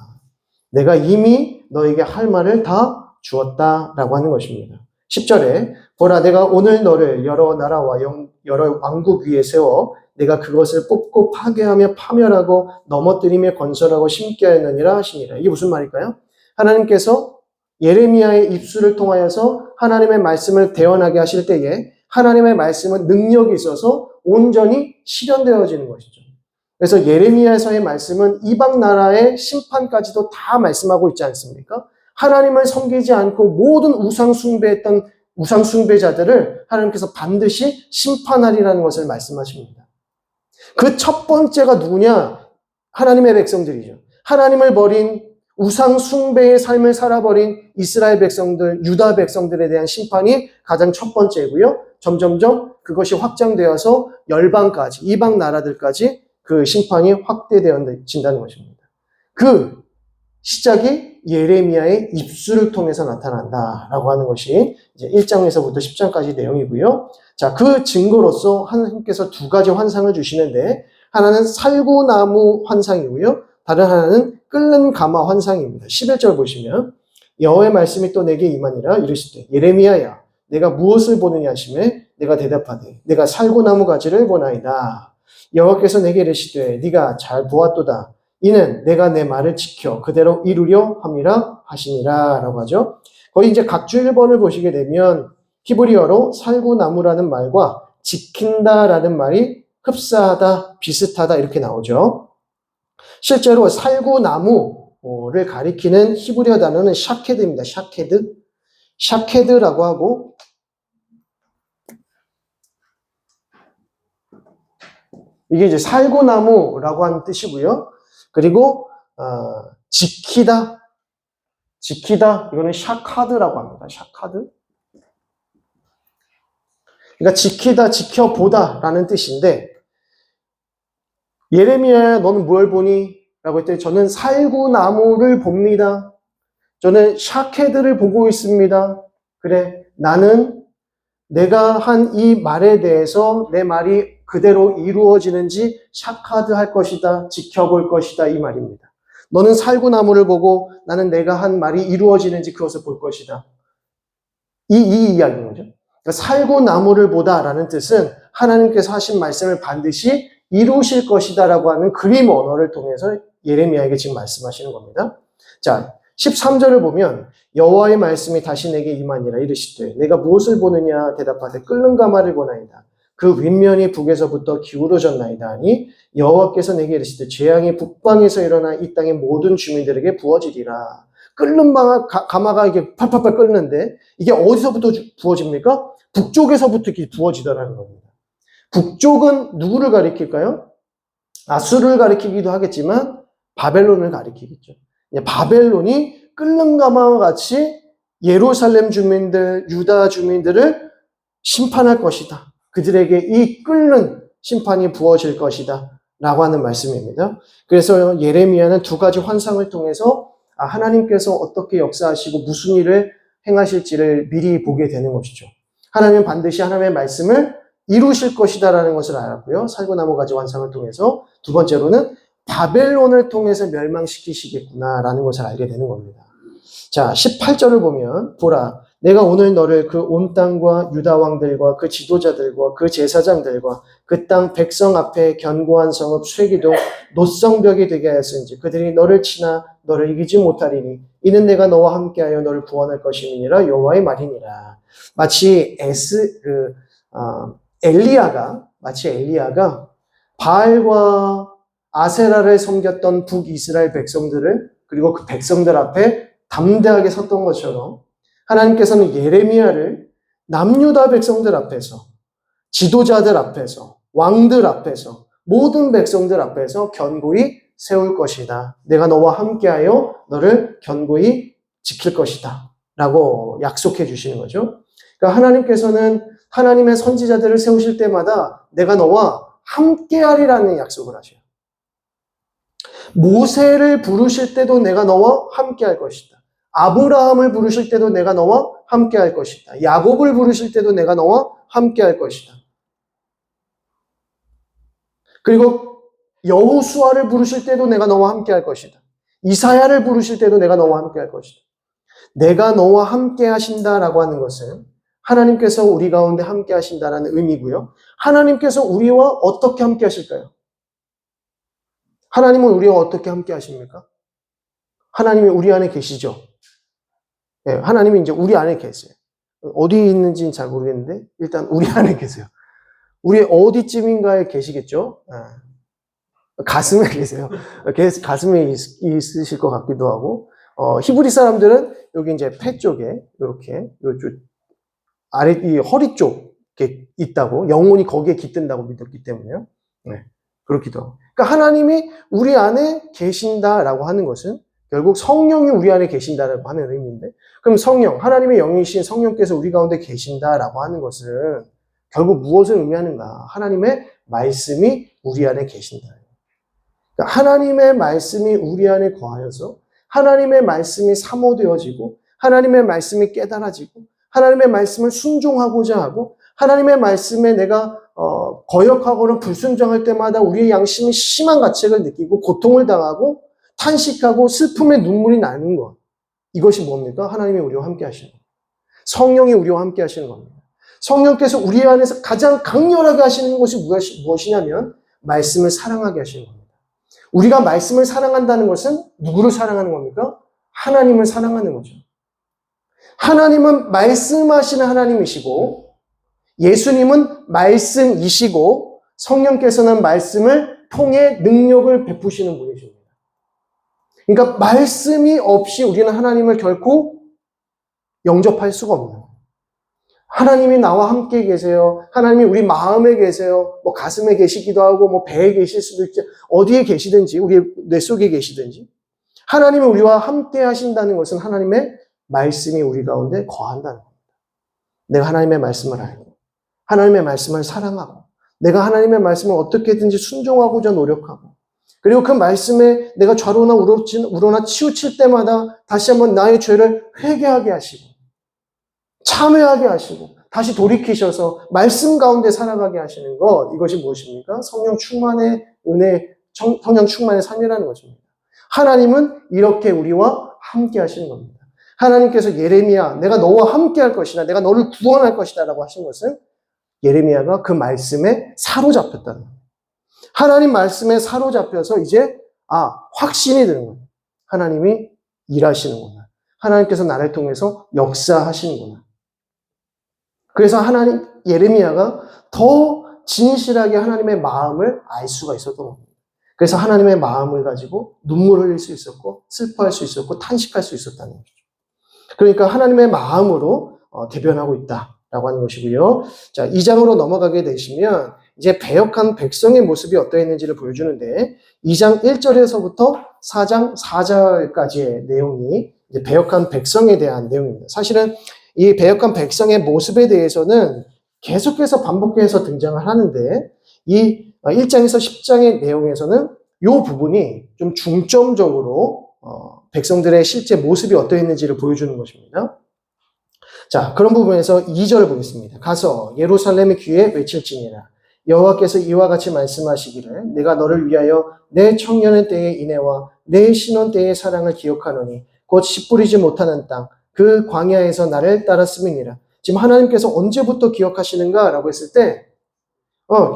내가 이미 너에게 할 말을 다 주었다라고 하는 것입니다. 10절에 보라 내가 오늘 너를 여러 나라와 여러 왕국 위에 세워 내가 그것을 뽑고 파괴하며 파멸하고 넘어뜨리며 건설하고 심게 하였느니라 하시니라. 이게 무슨 말일까요? 하나님께서 예레미야의 입술을 통하여서 하나님의 말씀을 대언하게 하실 때에 하나님의 말씀은 능력이 있어서 온전히 실현되어지는 것이죠. 그래서 예레미야에서의 말씀은 이방 나라의 심판까지도 다 말씀하고 있지 않습니까? 하나님을 섬기지 않고 모든 우상 숭배자들을 하나님께서 반드시 심판하리라는 것을 말씀하십니다. 그 첫 번째가 누구냐? 하나님의 백성들이죠. 하나님을 버린 우상 숭배의 삶을 살아버린 이스라엘 백성들, 유다 백성들에 대한 심판이 가장 첫 번째고요. 점점점 그것이 확장되어서 열방까지, 이방 나라들까지 그 심판이 확대되어진다는 것입니다. 그 시작이 예레미야의 입술을 통해서 나타난다라고 하는 것이 이제 1장에서부터 10장까지 내용이고요. 자, 그 증거로서 하나님께서 두 가지 환상을 주시는데 하나는 살구나무 환상이고요. 다른 하나는 끓는 가마 환상입니다. 11절 보시면 여호와의 말씀이 또 내게 임하니라 이르시되 예레미야야 내가 무엇을 보느냐 하시매 내가 대답하되 내가 살구나무 가지를 보나이다. 여호와께서 내게 이르시되 네가 잘 보았도다. 이는 내가 내 말을 지켜 그대로 이루려 함이라 하시니라 라고 하죠. 거의 이제 각주 1번을 보시게 되면 히브리어로 살구나무라는 말과 지킨다라는 말이 흡사하다, 비슷하다 이렇게 나오죠. 실제로 살구나무를 가리키는 히브리어 단어는 샤케드입니다. 샤케드라고 하고 이게 이제 살구나무라고 하는 뜻이고요. 그리고 지키다 이거는 샤카드라고 합니다. 샤카드. 그러니까 지키다, 지켜보다라는 뜻인데 예레미야야 너는 뭘 보니? 라고 했더니 저는 살구나무를 봅니다. 저는 샤케드를 보고 있습니다. 그래, 나는 내가 한 이 말에 대해서 내 말이 그대로 이루어지는지 샤카드 할 것이다, 지켜볼 것이다 이 말입니다. 너는 살구나무를 보고 나는 내가 한 말이 이루어지는지 그것을 볼 것이다. 이 이야기인 거죠. 그러니까 살구나무를 보다라는 뜻은 하나님께서 하신 말씀을 반드시 이루실 것이다라고 하는 그림 언어를 통해서 예레미야에게 지금 말씀하시는 겁니다. 자, 13절을 보면 여호와의 말씀이 다시 내게 임하니라 이르시되 내가 무엇을 보느냐 대답하되 끓는 가마를 보나이다. 그 윗면이 북에서부터 기울어졌나이다 하니 여호와께서 내게 이르시되 재앙이 북방에서 일어나 이 땅의 모든 주민들에게 부어지리라. 끓는 가마가 이게 팔팔팔 끓는데 이게 어디서부터 부어집니까? 북쪽에서부터 이렇게 부어지더라는 겁니다. 북쪽은 누구를 가리킬까요? 아수르를 가리키기도 하겠지만 바벨론을 가리키겠죠. 바벨론이 끓는 가마와 같이 예루살렘 주민들, 유다 주민들을 심판할 것이다. 그들에게 이 끓는 심판이 부어질 것이다. 라고 하는 말씀입니다. 그래서 예레미야는 두 가지 환상을 통해서 하나님께서 어떻게 역사하시고 무슨 일을 행하실지를 미리 보게 되는 것이죠. 하나님은 반드시 하나님의 말씀을 이루실 것이다라는 것을 알았고요. 살구나무 가지 환상을 통해서 두 번째로는 바벨론을 통해서 멸망시키시겠구나라는 것을 알게 되는 겁니다. 자, 18절을 보면 보라 내가 오늘 너를 그 온 땅과 유다 왕들과 그 지도자들과 그 제사장들과 그 땅 백성 앞에 견고한 성읍 쇠기둥 노성벽이 되게 하였은지 그들이 너를 치나 너를 이기지 못하리니 이는 내가 너와 함께하여 너를 구원할 것임이니라 여호와의 말이니라. 마치 엘리야가 바알과 아세라를 섬겼던 북이스라엘 백성들을 그리고 그 백성들 앞에 담대하게 섰던 것처럼 하나님께서는 예레미야를 남유다 백성들 앞에서 지도자들 앞에서 왕들 앞에서 모든 백성들 앞에서 견고히 세울 것이다. 내가 너와 함께하여 너를 견고히 지킬 것이다. 라고 약속해 주시는 거죠. 그러니까 하나님께서는 하나님의 선지자들을 세우실 때마다 내가 너와 함께하리라는 약속을 하셔요. 모세를 부르실 때도 내가 너와 함께할 것이다. 아브라함을 부르실 때도 내가 너와 함께할 것이다. 야곱을 부르실 때도 내가 너와 함께할 것이다. 그리고 여호수아를 부르실 때도 내가 너와 함께할 것이다. 이사야를 부르실 때도 내가 너와 함께할 것이다. 내가 너와 함께 하신다라고 하는 것은 하나님께서 우리 가운데 함께 하신다라는 의미고요. 하나님께서 우리와 어떻게 함께 하실까요? 하나님은 우리와 어떻게 함께 하십니까? 하나님이 우리 안에 계시죠. 네, 하나님이 이제 우리 안에 계세요. 어디 있는지는 잘 모르겠는데 일단 우리 안에 계세요. 우리 어디쯤인가에 계시겠죠? 가슴에 계세요. 가슴에 있으실 것 같기도 하고, 히브리 사람들은 여기 이제 폐 쪽에 이렇게 요쪽 아래 이 허리 쪽에 있다고, 영혼이 거기에 깃든다고 믿었기 때문에요. 네, 그렇기도 하고. 그러니까 하나님이 우리 안에 계신다라고 하는 것은 결국 성령이 우리 안에 계신다라고 하는 의미인데, 그럼 성령, 하나님의 영이신 성령께서 우리 가운데 계신다라고 하는 것은 결국 무엇을 의미하는가? 하나님의 말씀이 우리 안에 계신다. 그러니까 하나님의 말씀이 우리 안에 거하여서 하나님의 말씀이 사모되어지고 하나님의 말씀이 깨달아지고 하나님의 말씀을 순종하고자 하고 하나님의 말씀에 내가 거역하고는 불순종할 때마다 우리의 양심이 심한 가책을 느끼고 고통을 당하고 탄식하고 슬픔의 눈물이 나는 것. 이것이 뭡니까? 하나님이 우리와 함께 하시는 겁니다. 성령이 우리와 함께 하시는 겁니다. 성령께서 우리 안에서 가장 강렬하게 하시는 것이 무엇이냐면 말씀을 사랑하게 하시는 겁니다. 우리가 말씀을 사랑한다는 것은 누구를 사랑하는 겁니까? 하나님을 사랑하는 거죠. 하나님은 말씀하시는 하나님이시고 예수님은 말씀이시고 성령께서는 말씀을 통해 능력을 베푸시는 분이십니다. 그러니까 말씀이 없이 우리는 하나님을 결코 영접할 수가 없는 거예요. 하나님이 나와 함께 계세요. 하나님이 우리 마음에 계세요. 뭐 가슴에 계시기도 하고 뭐 배에 계실 수도 있죠. 어디에 계시든지 우리 뇌 속에 계시든지 하나님이 우리와 함께 하신다는 것은 하나님의 말씀이 우리 가운데 거한다는 겁니다. 내가 하나님의 말씀을 알고 하나님의 말씀을 사랑하고 내가 하나님의 말씀을 어떻게든지 순종하고자 노력하고 그리고 그 말씀에 내가 좌로나 우로나 치우칠 때마다 다시 한번 나의 죄를 회개하게 하시고 참회하게 하시고 다시 돌이키셔서 말씀 가운데 살아가게 하시는 것, 이것이 무엇입니까? 성령 충만의 은혜, 성령 충만의 삶이라는 것입니다. 하나님은 이렇게 우리와 함께 하시는 겁니다. 하나님께서 예레미야, 내가 너와 함께 할 것이다, 내가 너를 구원할 것이다 라고 하신 것은 예레미야가 그 말씀에 사로잡혔다는 겁니다. 하나님 말씀에 사로잡혀서 이제 확신이 드는 거예요. 하나님이 일하시는구나. 하나님께서 나를 통해서 역사하시는구나. 그래서 예레미야가 더 진실하게 하나님의 마음을 알 수가 있었던 겁니다. 그래서 하나님의 마음을 가지고 눈물을 흘릴 수 있었고, 슬퍼할 수 있었고, 탄식할 수 있었다는 거죠. 그러니까 하나님의 마음으로 대변하고 있다라고 하는 것이고요. 자, 2장으로 넘어가게 되시면, 이제 배역한 백성의 모습이 어떠했는지를 보여주는데, 2장 1절에서부터 4장 4절까지의 내용이 이제 배역한 백성에 대한 내용입니다. 사실은 이 배역한 백성의 모습에 대해서는 계속해서 반복해서 등장을 하는데 이 1장에서 10장의 내용에서는 이 부분이 좀 중점적으로 백성들의 실제 모습이 어떠했는지를 보여주는 것입니다. 자, 그런 부분에서 2절 보겠습니다. 가서 예루살렘의 귀에 외칠지니라. 여호와께서 이와 같이 말씀하시기를 내가 너를 위하여 내 청년의 때의 인애와 내 신혼 때의 사랑을 기억하노니 곧 씨 뿌리지 못하는 땅 그 광야에서 나를 따랐음이니라. 지금 하나님께서 언제부터 기억하시는가? 라고 했을 때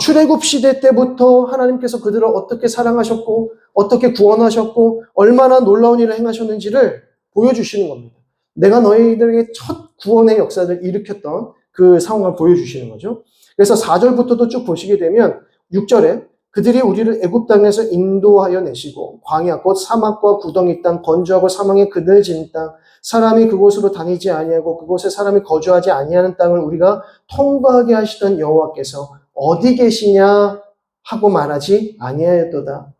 출애굽 시대 때부터 하나님께서 그들을 어떻게 사랑하셨고 어떻게 구원하셨고 얼마나 놀라운 일을 행하셨는지를 보여주시는 겁니다. 내가 너희들에게 첫 구원의 역사를 일으켰던 그 상황을 보여주시는 거죠. 그래서 4절부터도 쭉 보시게 되면 6절에 그들이 우리를 애굽 땅에서 인도하여 내시고 광야 곧 사막과 구덩이 땅 건조하고 사망의 그늘진 땅 사람이 그곳으로 다니지 아니하고 그곳에 사람이 거주하지 아니하는 땅을 우리가 통과하게 하시던 여호와께서 어디 계시냐 하고 말하지 아니하였도다.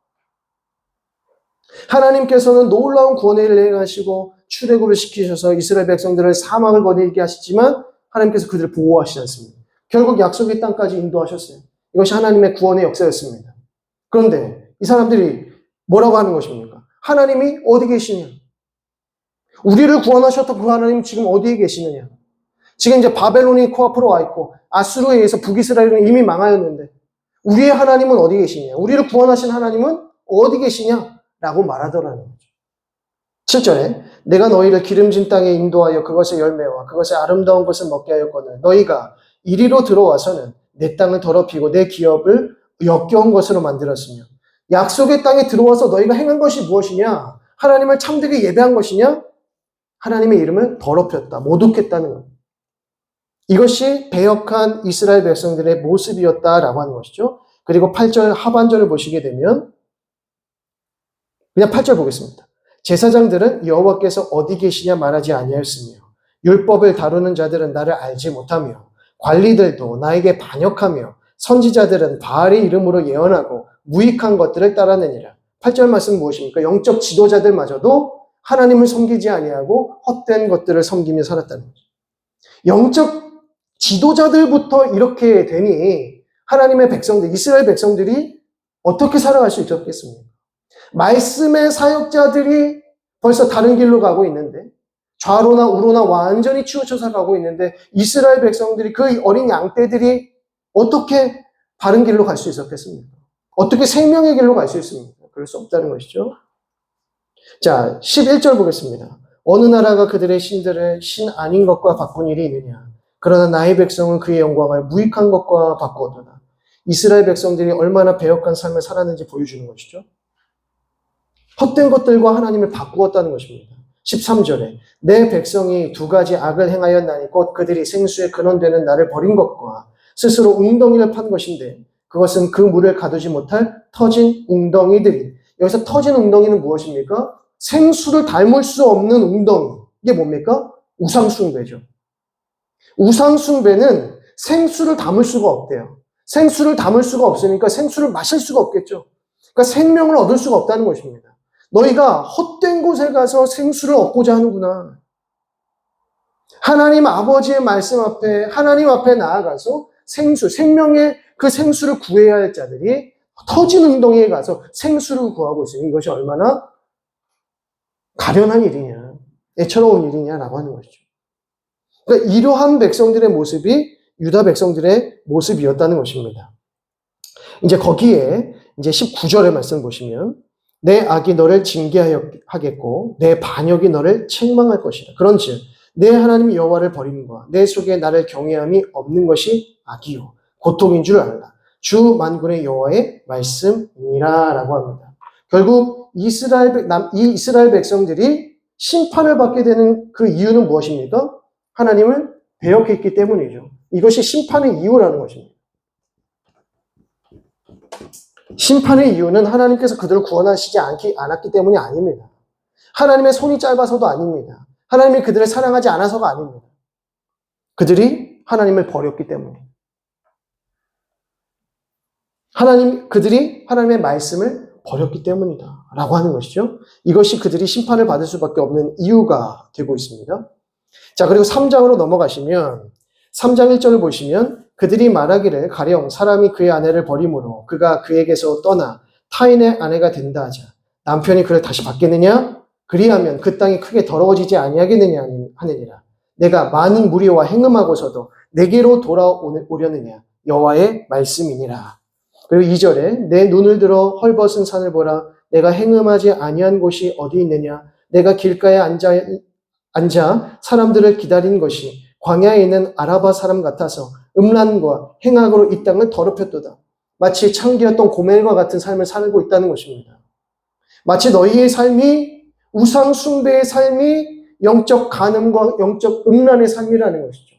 하나님께서는 놀라운 구원의 일을 행하시고 출애굽을 시키셔서 이스라엘 백성들을 사막을 거닐게 하시지만 하나님께서 그들을 보호하시지 않습니다. 결국 약속의 땅까지 인도하셨어요. 이것이 하나님의 구원의 역사였습니다. 그런데 이 사람들이 뭐라고 하는 것입니까? 하나님이 어디 계시냐? 우리를 구원하셨던 그 하나님 지금 어디에 계시느냐? 지금 이제 바벨론이 코앞으로 와 있고 아수르에 의해서 북이스라엘은 이미 망하였는데 우리의 하나님은 어디 계시냐? 우리를 구원하신 하나님은 어디 계시냐? 라고 말하더라는 거죠. 7절에 내가 너희를 기름진 땅에 인도하여 그것의 열매와 그것의 아름다운 것을 먹게 하였거늘 너희가 이리로 들어와서는 내 땅을 더럽히고 내 기업을 역겨운 것으로 만들었으며 약속의 땅에 들어와서 너희가 행한 것이 무엇이냐? 하나님을 참되게 예배한 것이냐? 하나님의 이름을 더럽혔다. 모독했다는 것. 이것이 배역한 이스라엘 백성들의 모습이었다라고 하는 것이죠. 그리고 8절 하반절을 보시게 되면 그냥 8절 보겠습니다. 제사장들은 여호와께서 어디 계시냐 말하지 아니하였으며 율법을 다루는 자들은 나를 알지 못하며 관리들도 나에게 반역하며 선지자들은 바알의 이름으로 예언하고 무익한 것들을 따라내니라. 8절 말씀 무엇입니까? 영적 지도자들마저도 하나님을 섬기지 아니하고 헛된 것들을 섬기며 살았다는 거죠. 영적 지도자들부터 이렇게 되니 하나님의 백성들, 이스라엘 백성들이 어떻게 살아갈 수 있었겠습니까? 말씀의 사역자들이 벌써 다른 길로 가고 있는데 좌로나 우로나 완전히 치우쳐서 가고 있는데 이스라엘 백성들이 그 어린 양떼들이 어떻게 바른 길로 갈 수 있었겠습니까? 어떻게 생명의 길로 갈 수 있습니까? 그럴 수 없다는 것이죠. 자, 11절 보겠습니다. 어느 나라가 그들의 신들을 신 아닌 것과 바꾼 일이 있느냐? 그러나 나의 백성은 그의 영광을 무익한 것과 바꾸었도다. 이스라엘 백성들이 얼마나 배역한 삶을 살았는지 보여주는 것이죠. 헛된 것들과 하나님을 바꾸었다는 것입니다. 13절에 내 백성이 두 가지 악을 행하였나니 곧 그들이 생수의 근원되는 나를 버린 것과 스스로 웅덩이를 판 것인데 그것은 그 물을 가두지 못할 터진 웅덩이들이. 여기서 터진 웅덩이는 무엇입니까? 생수를 닮을 수 없는 웅덩이. 이게 뭡니까? 우상숭배죠. 우상숭배는 생수를 담을 수가 없대요. 생수를 담을 수가 없으니까 생수를 마실 수가 없겠죠. 그러니까 생명을 얻을 수가 없다는 것입니다. 너희가 헛된 곳에 가서 생수를 얻고자 하는구나. 하나님 아버지의 말씀 앞에, 하나님 앞에 나아가서 생수, 생명의 그 생수를 구해야 할 자들이 터진 웅덩이에 가서 생수를 구하고 있으니 이것이 얼마나 가련한 일이냐, 애처로운 일이냐라고 하는 것이죠. 그러니까 이러한 백성들의 모습이 유다 백성들의 모습이었다는 것입니다. 이제 거기에 이제 19절의 말씀 보시면 내 악이 너를 징계하겠고 내 반역이 너를 책망할 것이다. 그런즉 내 하나님 여호와를 버림과 내 속에 나를 경외함이 없는 것이 악이요 고통인 줄 알라. 주 만군의 여호와의 말씀이니라 라고 합니다. 결국 이 이스라엘 백성들이 심판을 받게 되는 그 이유는 무엇입니까? 하나님을 배역했기 때문이죠. 이것이 심판의 이유라는 것입니다. 심판의 이유는 하나님께서 그들을 구원하시지 않았기 때문이 아닙니다. 하나님의 손이 짧아서도 아닙니다. 하나님이 그들을 사랑하지 않아서가 아닙니다. 그들이 하나님을 버렸기 때문에. 그들이 하나님의 말씀을 버렸기 때문이다. 라고 하는 것이죠. 이것이 그들이 심판을 받을 수밖에 없는 이유가 되고 있습니다. 자, 그리고 3장으로 넘어가시면 3장 1절을 보시면 그들이 말하기를 가령 사람이 그의 아내를 버림으로 그가 그에게서 떠나 타인의 아내가 된다 하자. 남편이 그를 다시 받겠느냐? 그리하면 그 땅이 크게 더러워지지 아니하겠느냐 하느니라. 내가 많은 무리와 행음하고서도 내게로 돌아오려느냐? 여호와의 말씀이니라. 그리고 2절에 내 눈을 들어 헐벗은 산을 보라. 내가 행음하지 아니한 곳이 어디 있느냐? 내가 길가에 앉아 사람들을 기다린 것이 광야에 있는 아라바 사람 같아서 음란과 행악으로 이 땅을 더럽혔도다. 마치 창기였던 고멜과 같은 삶을 살고 있다는 것입니다. 마치 너희의 삶이 우상 숭배의 삶이 영적 간음과 영적 음란의 삶이라는 것이죠.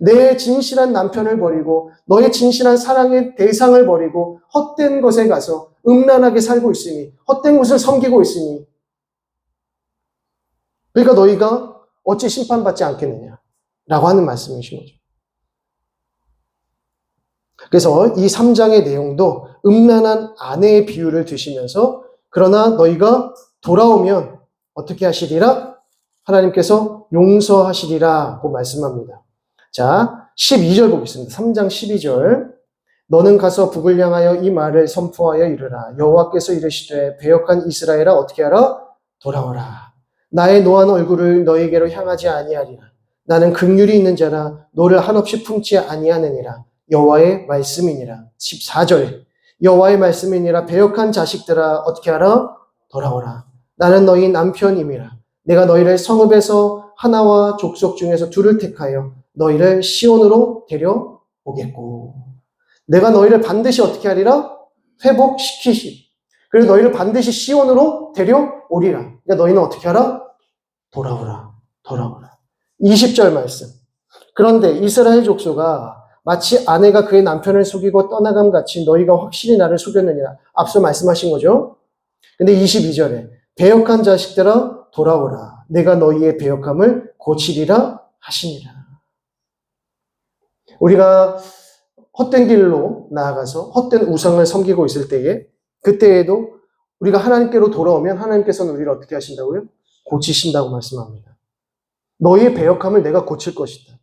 내 진실한 남편을 버리고 너의 진실한 사랑의 대상을 버리고 헛된 것에 가서 음란하게 살고 있으니 헛된 것을 섬기고 있으니 그러니까 너희가 어찌 심판받지 않겠느냐 라고 하는 말씀이신 거죠. 그래서 이 3장의 내용도 음란한 아내의 비유를 드시면서 그러나 너희가 돌아오면 어떻게 하시리라? 하나님께서 용서하시리라고 말씀합니다. 자, 12절 보겠습니다. 3장 12절. 너는 가서 북을 향하여 이 말을 선포하여 이르라. 여호와께서 이르시되 배역한 이스라엘아 어떻게 하라? 돌아오라. 나의 노한 얼굴을 너에게로 향하지 아니하리라. 나는 긍휼이 있는 자라 너를 한없이 품지 아니하느니라. 여호와의 말씀이니라. 14절. 여호와의 말씀이니라. 배역한 자식들아 어떻게 하라? 돌아오라. 나는 너희 남편임이라. 내가 너희를 성읍에서 하나와 족속 중에서 둘을 택하여 너희를 시온으로 데려오겠고. 내가 너희를 반드시 어떻게 하리라? 회복시키시. 그래서 너희를 반드시 시온으로 데려오리라. 그러니까 너희는 어떻게 하라? 돌아오라. 돌아오라. 20절 말씀. 그런데 이스라엘 족속아 마치 아내가 그의 남편을 속이고 떠나감 같이 너희가 확실히 나를 속였느니라. 앞서 말씀하신 거죠. 근데 22절에 배역한 자식들아 돌아오라. 내가 너희의 배역함을 고치리라 하시니라. 우리가 헛된 길로 나아가서 헛된 우상을 섬기고 있을 때에 그때에도 우리가 하나님께로 돌아오면 하나님께서는 우리를 어떻게 하신다고요? 고치신다고 말씀합니다. 너희의 배역함을 내가 고칠 것이다.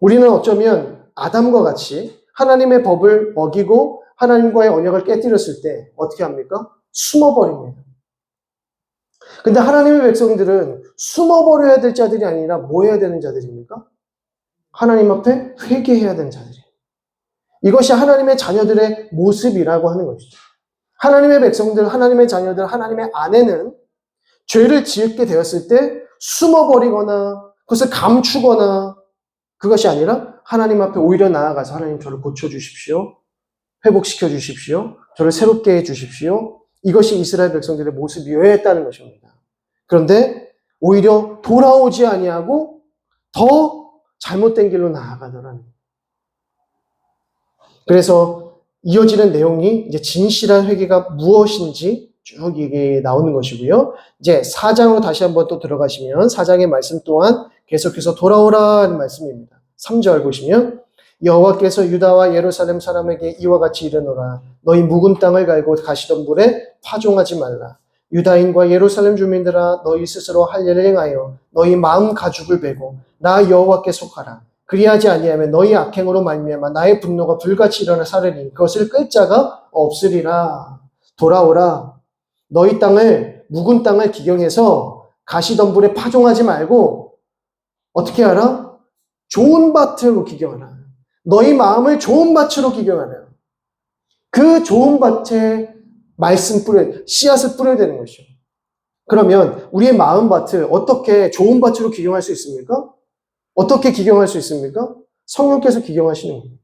우리는 어쩌면 아담과 같이 하나님의 법을 어기고 하나님과의 언약을 깨뜨렸을 때 어떻게 합니까? 숨어버립니다. 근데 하나님의 백성들은 숨어버려야 될 자들이 아니라 뭐 해야 되는 자들입니까? 하나님 앞에 회개해야 되는 자들이에요. 이것이 하나님의 자녀들의 모습이라고 하는 것이죠. 하나님의 백성들, 하나님의 자녀들, 하나님의 아내는 죄를 지었게 되었을 때 숨어버리거나 그것을 감추거나 그것이 아니라 하나님 앞에 오히려 나아가서 하나님 저를 고쳐주십시오. 회복시켜 주십시오. 저를 새롭게 해주십시오. 이것이 이스라엘 백성들의 모습이어야 했다는 것입니다. 그런데 오히려 돌아오지 아니하고 더 잘못된 길로 나아가더라는. 그래서 이어지는 내용이 이제 진실한 회개가 무엇인지 쭉 이게 나오는 것이고요. 이제 4장으로 다시 한번 또 들어가시면 4장의 말씀 또한 계속해서 돌아오라는 말씀입니다. 3절 보시면 여호와께서 유다와 예루살렘 사람에게 이와 같이 이르노라. 너희 묵은 땅을 갈고 가시덤불에 파종하지 말라. 유다인과 예루살렘 주민들아 너희 스스로 할 일을 행하여 너희 마음 가죽을 베고 나 여호와께 속하라. 그리하지 아니하면 너희 악행으로 말미암아 나의 분노가 불같이 일어나 사르니 그것을 끌 자가 없으리라. 돌아오라. 너희 땅을 묵은 땅을 기경해서 가시덤불에 파종하지 말고 어떻게 하라? 좋은 밭으로 기경하라. 너희 마음을 좋은 밭으로 기경하라. 그 좋은 밭에 말씀 씨앗을 뿌려야 되는 것이죠. 그러면 우리의 마음 밭을 어떻게 좋은 밭으로 기경할 수 있습니까? 어떻게 기경할 수 있습니까? 성령께서 기경하시는 거예요.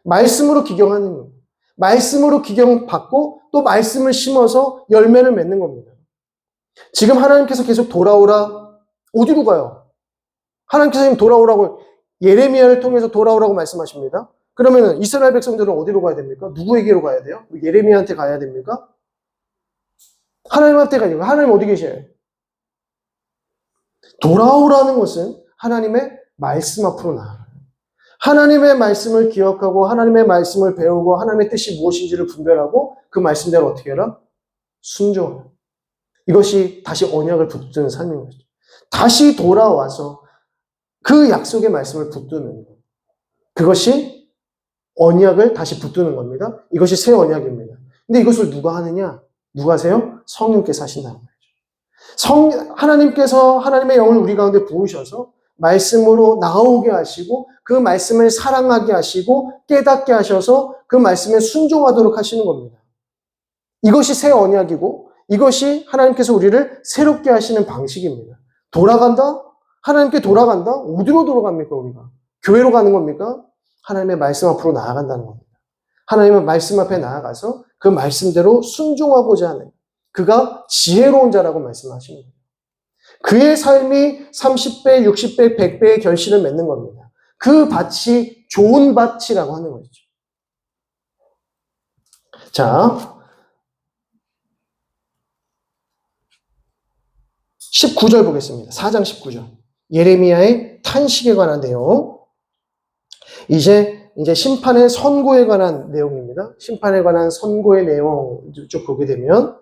말씀으로 기경하는 거예요. 말씀으로 기경받고 또 말씀을 심어서 열매를 맺는 겁니다. 지금 하나님께서 계속 돌아오라. 어디로 가요? 하나님께서 지금 돌아오라고 예레미야를 통해서 돌아오라고 말씀하십니다. 그러면 이스라엘 백성들은 어디로 가야 됩니까? 누구에게로 가야 돼요? 예레미야한테 가야 됩니까? 하나님한테 가야 됩니까? 하나님 어디 계셔요? 돌아오라는 것은 하나님의 말씀 앞으로 나아가요. 하나님의 말씀을 기억하고 하나님의 말씀을 배우고 하나님의 뜻이 무엇인지를 분별하고 그 말씀대로 어떻게 해라? 순종해요. 이것이 다시 언약을 붙드는 삶인 거죠. 다시 돌아와서 그 약속의 말씀을 붙드는 것. 그것이 언약을 다시 붙드는 겁니다. 이것이 새 언약입니다. 근데 이것을 누가 하느냐? 누가 하세요? 성령께서 하신다는 거죠. 하나님께서 하나님의 영을 우리 가운데 부으셔서 말씀으로 나오게 하시고 그 말씀을 사랑하게 하시고 깨닫게 하셔서 그 말씀에 순종하도록 하시는 겁니다. 이것이 새 언약이고 이것이 하나님께서 우리를 새롭게 하시는 방식입니다. 돌아간다? 하나님께 돌아간다? 어디로 돌아갑니까 우리가? 교회로 가는 겁니까? 하나님의 말씀 앞으로 나아간다는 겁니다. 하나님의 말씀 앞에 나아가서 그 말씀대로 순종하고자 하는 그가 지혜로운 자라고 말씀하시는 거예요. 그의 삶이 30배, 60배, 100배의 결실을 맺는 겁니다. 그 밭이 좋은 밭이라고 하는 거죠. 자, 19절 보겠습니다. 4장 19절. 예레미야의 탄식에 관한 내용. 이제 심판의 선고에 관한 내용입니다. 심판에 관한 선고의 내용 쭉 보게 되면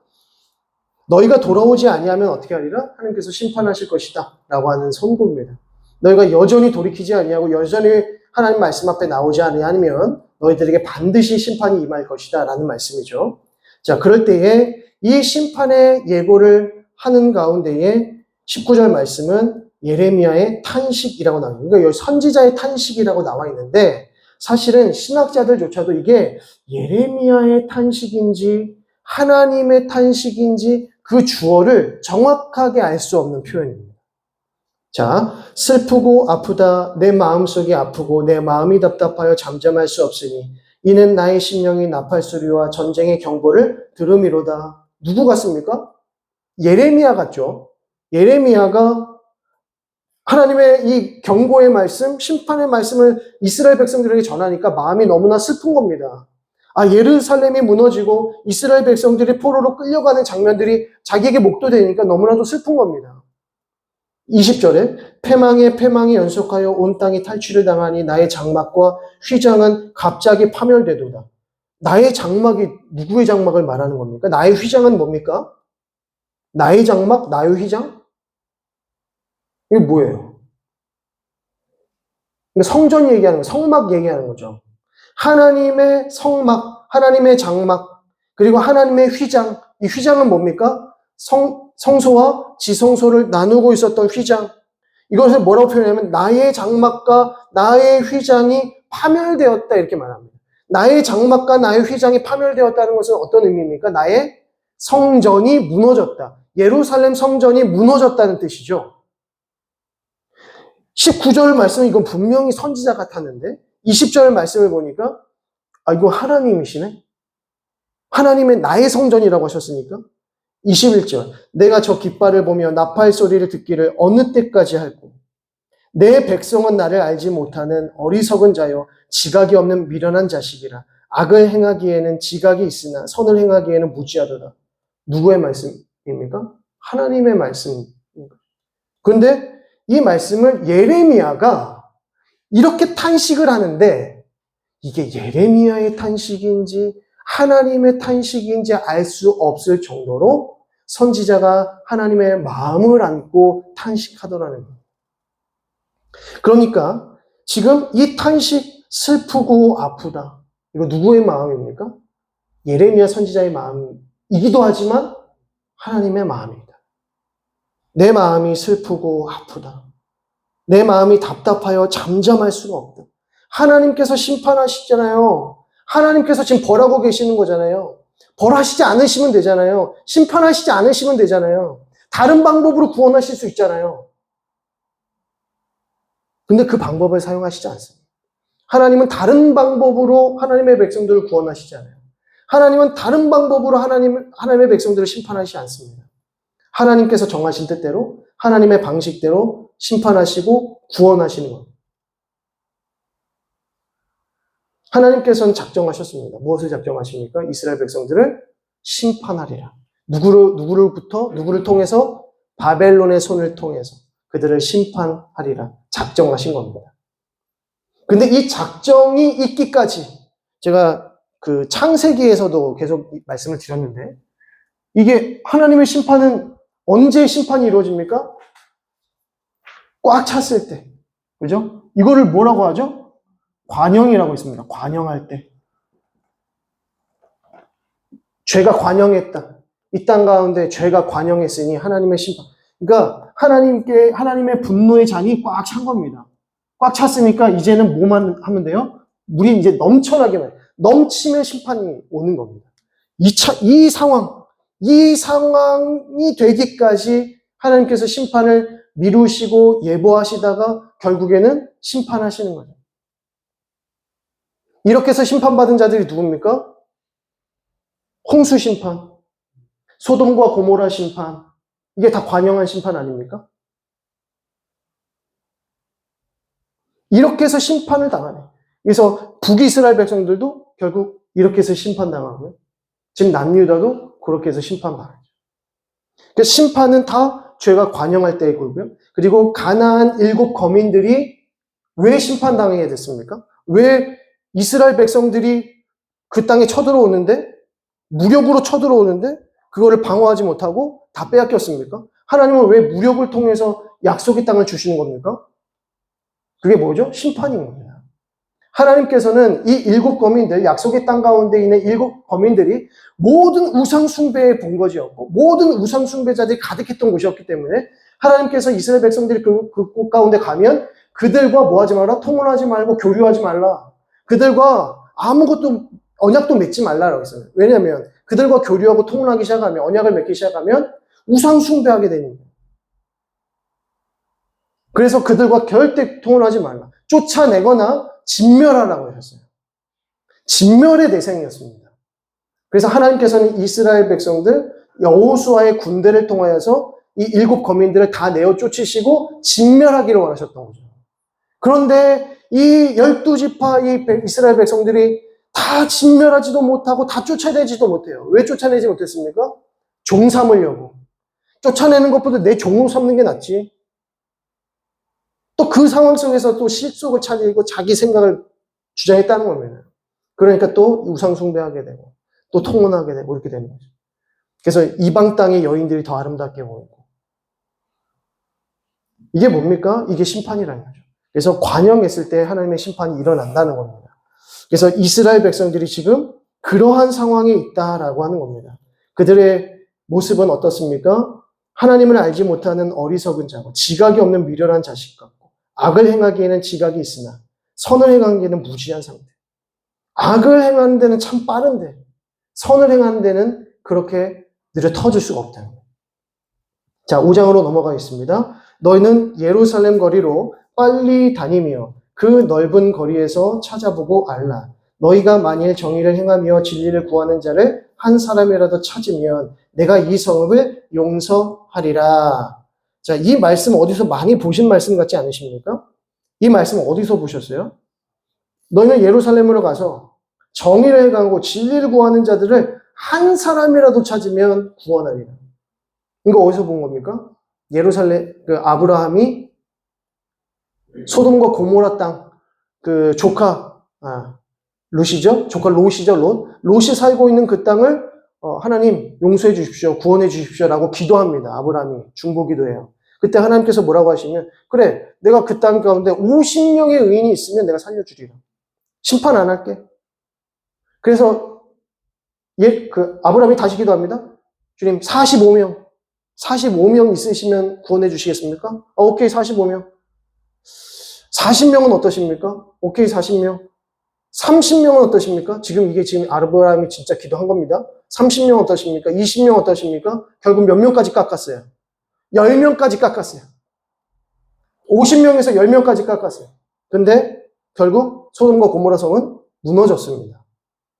너희가 돌아오지 아니하면 어떻게 하리라? 하나님께서 심판하실 것이다 라고 하는 선고입니다. 너희가 여전히 돌이키지 아니하고 여전히 하나님 말씀 앞에 나오지 아니하면 너희들에게 반드시 심판이 임할 것이다 라는 말씀이죠. 자, 그럴 때에 이 심판의 예고를 하는 가운데에 19절 말씀은 예레미야의 탄식이라고 나와요. 그러니까 여기 선지자의 탄식이라고 나와 있는데 사실은 신학자들조차도 이게 예레미야의 탄식인지 하나님의 탄식인지 그 주어를 정확하게 알 수 없는 표현입니다. 자, 슬프고 아프다. 내 마음속이 아프고 내 마음이 답답하여 잠잠할 수 없으니 이는 나의 심령이 나팔 소리와 전쟁의 경보를 들음이로다. 누구 같습니까? 예레미야 같죠. 예레미야가 하나님의 이 경고의 말씀, 심판의 말씀을 이스라엘 백성들에게 전하니까 마음이 너무나 슬픈 겁니다. 아, 예루살렘이 무너지고 이스라엘 백성들이 포로로 끌려가는 장면들이 자기에게 목도되니까 너무나도 슬픈 겁니다. 20절에 패망에 패망이 연속하여 온 땅이 탈취를 당하니 나의 장막과 휘장은 갑자기 파멸되도다. 나의 장막이 누구의 장막을 말하는 겁니까? 나의 휘장은 뭡니까? 나의 장막? 나의 휘장? 이게 뭐예요? 성전 얘기하는 거, 성막 얘기하는 거죠. 하나님의 성막, 하나님의 장막, 그리고 하나님의 휘장. 이 휘장은 뭡니까? 성소와 지성소를 나누고 있었던 휘장. 이것을 뭐라고 표현하냐면 나의 장막과 나의 휘장이 파멸되었다 이렇게 말합니다. 나의 장막과 나의 휘장이 파멸되었다는 것은 어떤 의미입니까? 나의 성전이 무너졌다. 예루살렘 성전이 무너졌다는 뜻이죠. 19절 말씀은 이건 분명히 선지자 같았는데 20절 말씀을 보니까 아, 이거 하나님이시네? 하나님의 나의 성전이라고 하셨으니까 21절 내가 저 깃발을 보며 나팔 소리를 듣기를 어느 때까지 할꼬 내 백성은 나를 알지 못하는 어리석은 자여 지각이 없는 미련한 자식이라 악을 행하기에는 지각이 있으나 선을 행하기에는 무지하도다. 누구의 말씀입니까? 하나님의 말씀입니다. 그런데 이 말씀을 예레미야가 이렇게 탄식을 하는데 이게 예레미야의 탄식인지 하나님의 탄식인지 알 수 없을 정도로 선지자가 하나님의 마음을 안고 탄식하더라는 거예요. 그러니까 지금 이 탄식 슬프고 아프다. 이거 누구의 마음입니까? 예레미야 선지자의 마음이기도 하지만 하나님의 마음입니다. 내 마음이 슬프고 아프다. 내 마음이 답답하여 잠잠할 수가 없다. 하나님께서 심판하시잖아요. 하나님께서 지금 벌하고 계시는 거잖아요. 벌하시지 않으시면 되잖아요. 심판하시지 않으시면 되잖아요. 다른 방법으로 구원하실 수 있잖아요. 근데 그 방법을 사용하시지 않습니다. 하나님은 다른 방법으로 하나님의 백성들을 구원하시지 않아요. 하나님은 다른 방법으로 하나님의 백성들을 심판하시지 않습니다. 하나님께서 정하신 뜻대로 하나님의 방식대로 심판하시고 구원하시는 겁니다. 하나님께서는 작정하셨습니다. 무엇을 작정하십니까? 이스라엘 백성들을 심판하리라. 누구를 통해서? 바벨론의 손을 통해서 그들을 심판하리라. 작정하신 겁니다. 근데 이 작정이 있기까지 제가 그 창세기에서도 계속 말씀을 드렸는데 이게 하나님의 심판은 언제 심판이 이루어집니까? 꽉 찼을 때. 그죠? 이거를 뭐라고 하죠? 관영이라고 있습니다. 관영할 때. 죄가 관영했다. 이 땅 가운데 죄가 관영했으니 하나님의 심판. 그러니까 하나님의 분노의 잔이 꽉 찬 겁니다. 꽉 찼으니까 이제는 뭐만 하면 돼요? 물이 이제 넘치면 심판이 오는 겁니다. 이 상황이 되기까지 하나님께서 심판을 미루시고 예보하시다가 결국에는 심판하시는 거죠. 이렇게 해서 심판받은 자들이 누굽니까? 홍수 심판, 소돔과 고모라 심판, 이게 다 관영한 심판 아닙니까? 이렇게 해서 심판을 당하네. 그래서 북이스라엘 백성들도 결국 이렇게 해서 심판당하고요. 지금 남유다도 그렇게 해서 심판받아요. 그러니까 심판은 다 죄가 관영할 때의 거고요. 그리고 가나안 7 거민들이 왜 심판당하게 됐습니까? 왜 이스라엘 백성들이 그 땅에 쳐들어오는데 무력으로 쳐들어오는데 그거를 방어하지 못하고 다 빼앗겼습니까? 하나님은 왜 무력을 통해서 약속의 땅을 주시는 겁니까? 그게 뭐죠? 심판인 겁니다. 하나님께서는 이 7거민들, 약속의 땅 가운데 있는 7거민들이 모든 우상 숭배의 본거지였고 모든 우상 숭배자들이 가득했던 곳이었기 때문에 하나님께서 이스라엘 백성들이 그 곳 가운데 가면 그들과 뭐 하지 마라? 통혼하지 말고 교류하지 말라. 그들과 아무것도 언약도 맺지 말라라고 했어요. 왜냐하면 그들과 교류하고 통혼하기 시작하면 언약을 맺기 시작하면 우상 숭배하게 되니까. 그래서 그들과 절대 통혼하지 말라. 쫓아내거나 진멸하라고 하셨어요. 진멸의 대상이었습니다. 그래서 하나님께서는 이스라엘 백성들 여호수아의 군대를 통하여서 이 7거민들을 다 내어 쫓으시고 진멸하기를 원하셨던 거죠. 그런데 이 12지파 이 이스라엘 백성들이 다 진멸하지도 못하고 다 쫓아내지도 못해요. 왜 쫓아내지 못했습니까? 종 삼으려고. 쫓아내는 것보다 내 종으로 삼는 게 낫지. 또 그 상황 속에서 또 실속을 차리고 자기 생각을 주장했다는 겁니다. 그러니까 또 우상 숭배하게 되고 또 통혼하게 되고 이렇게 되는 거죠. 그래서 이방 땅의 여인들이 더 아름답게 보이고 이게 뭡니까? 이게 심판이라는 거죠. 그래서 관영했을 때 하나님의 심판이 일어난다는 겁니다. 그래서 이스라엘 백성들이 지금 그러한 상황에 있다라고 하는 겁니다. 그들의 모습은 어떻습니까? 하나님을 알지 못하는 어리석은 자고 지각이 없는 미련한 자식 같고 악을 행하기에는 지각이 있으나 선을 행하기에는 무지한 상태. 악을 행하는 데는 참 빠른데 선을 행하는 데는 그렇게 느려 터질 수가 없다는 거예요. 자, 5장으로 넘어가겠습니다. 너희는 예루살렘 거리로 빨리 다니며 그 넓은 거리에서 찾아보고 알라. 너희가 만일 정의를 행하며 진리를 구하는 자를 한 사람이라도 찾으면 내가 이 성읍을 용서하리라. 자, 이 말씀 어디서 많이 보신 말씀 같지 않으십니까? 이 말씀 어디서 보셨어요? 너희는 예루살렘으로 가서 정의를 행하고 진리를 구하는 자들을 한 사람이라도 찾으면 구원하리라. 이거 어디서 본 겁니까? 예루살렘, 아브라함이 소돔과 고모라 땅, 조카, 롯이죠? 조카 롯이죠, 롯. 롯이 살고 있는 그 땅을, 하나님 용서해 주십시오. 구원해 주십시오라고 기도합니다. 아브라함이 중보기도해요. 그때 하나님께서 뭐라고 하시면, 그래, 내가 그 땅 가운데 50명의 의인이 있으면 내가 살려주리라. 심판 안 할게. 그래서, 아브라함이 다시 기도합니다. 주님, 45명 있으시면 구원해 주시겠습니까? 오케이, 45명. 40명은 어떠십니까? 오케이, 40명. 30명은 어떠십니까? 지금 아브라함이 진짜 기도한 겁니다. 30명 어떠십니까? 20명 어떠십니까? 결국 몇 명까지 깎았어요? 10명까지 깎았어요. 50명에서 10명까지 깎았어요. 근데 결국 소돔과 고모라 성은 무너졌습니다.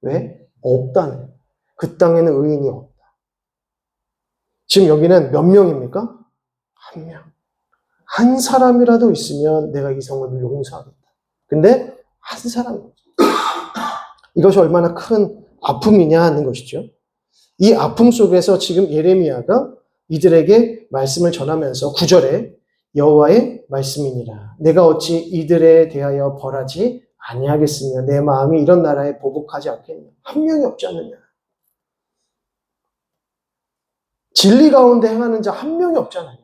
왜? 없다네. 그 땅에는 의인이 없다. 지금 여기는 몇 명입니까? 한 명. 한 사람이라도 있으면 내가 이 성을 용서하겠다. 근데 한 사람. 이것이 얼마나 큰 아픔이냐 하는 것이죠. 이 아픔 속에서 지금 예레미야가 이들에게 말씀을 전하면서 9절에 여호와의 말씀이니라. 내가 어찌 이들에 대하여 벌하지 아니하겠으며 내 마음이 이런 나라에 보복하지 않겠냐. 한 명이 없지 않느냐. 진리 가운데 행하는 자 한 명이 없지 않느냐.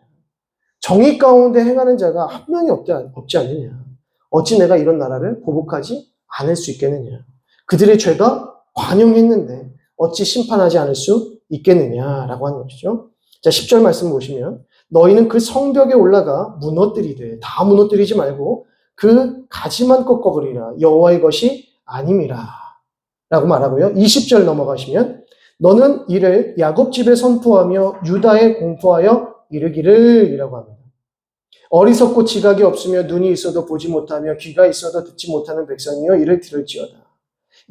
정의 가운데 행하는 자가 한 명이 없지 않느냐. 어찌 내가 이런 나라를 보복하지 않을 수 있겠느냐. 그들의 죄가 관용했는데 어찌 심판하지 않을 수 있겠느냐라고 하는 것이죠. 자, 10절 말씀 보시면 너희는 그 성벽에 올라가 무너뜨리되 다 무너뜨리지 말고 그 가지만 꺾어버리라. 여호와의 것이 아님이라 라고 말하고요. 20절 넘어가시면 너는 이를 야곱 집에 선포하며 유다에 공포하여 이르기를 이라고 합니다. 어리석고 지각이 없으며 눈이 있어도 보지 못하며 귀가 있어도 듣지 못하는 백성이여 이를 들을지어다.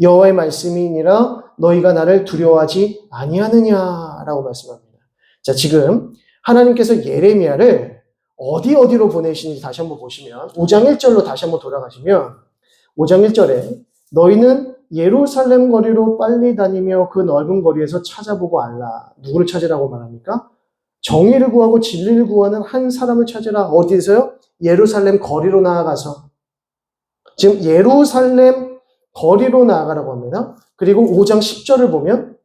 여호와의 말씀이니라 너희가 나를 두려워하지 아니하느냐라고 말씀합니다. 자, 지금 하나님께서 예레미야를 어디로 보내시는지 다시 한번 보시면 5장 1절로 다시 한번 돌아가시면 5장 1절에 너희는 예루살렘 거리로 빨리 다니며 그 넓은 거리에서 찾아보고 알라. 누구를 찾으라고 말합니까? 정의를 구하고 진리를 구하는 한 사람을 찾으라. 어디에서요? 예루살렘 거리로 나아가서. 지금 예루살렘 거리로 나아가라고 합니다. 그리고 5장 10절을 보면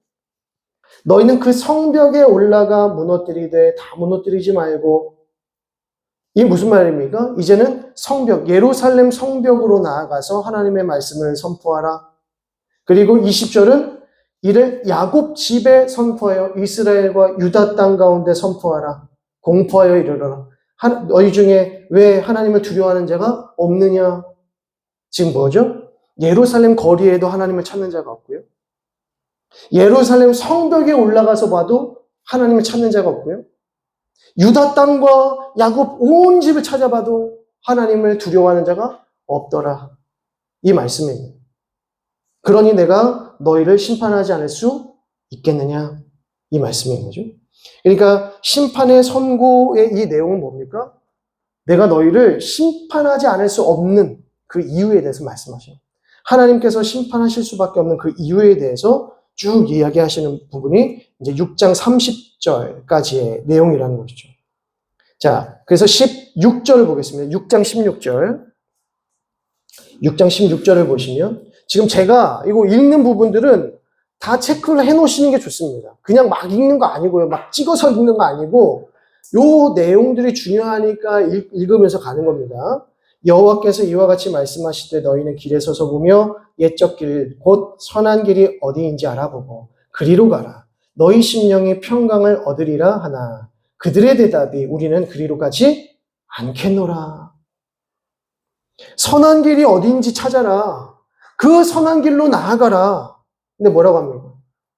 너희는 그 성벽에 올라가 무너뜨리되 다 무너뜨리지 말고 이 무슨 말입니까? 이제는 성벽, 예루살렘 성벽으로 나아가서 하나님의 말씀을 선포하라. 그리고 20절은 이를 야곱 집에 선포하여 이스라엘과 유다 땅 가운데 선포하라. 공포하여 이르러라. 너희 중에 왜 하나님을 두려워하는 자가 없느냐? 지금 뭐죠? 예루살렘 거리에도 하나님을 찾는 자가 없고요. 예루살렘 성벽에 올라가서 봐도 하나님을 찾는 자가 없고요. 유다 땅과 야곱 온 집을 찾아봐도 하나님을 두려워하는 자가 없더라. 이 말씀입니다. 그러니 내가 너희를 심판하지 않을 수 있겠느냐? 이 말씀인 거죠. 그러니까 심판의 선고의 이 내용은 뭡니까? 내가 너희를 심판하지 않을 수 없는 그 이유에 대해서 말씀하셔요. 하나님께서 심판하실 수밖에 없는 그 이유에 대해서 쭉 이야기하시는 부분이 이제 6장 30절까지의 내용이라는 것이죠. 자, 그래서 16절을 보겠습니다. 6장 16절. 6장 16절을 보시면 지금 제가 이거 읽는 부분들은 다 체크를 해 놓으시는 게 좋습니다. 그냥 막 읽는 거 아니고요. 막 찍어서 읽는 거 아니고 요 내용들이 중요하니까 읽으면서 가는 겁니다. 여호와께서 이와 같이 말씀하실 때 너희는 길에 서서 보며 옛적 길 곧 선한 길이 어디인지 알아보고 그리로 가라. 너희 심령이 평강을 얻으리라 하나 그들의 대답이 우리는 그리로 가지 않겠노라. 선한 길이 어디인지 찾아라. 그 선한 길로 나아가라. 근데 뭐라고 합니까?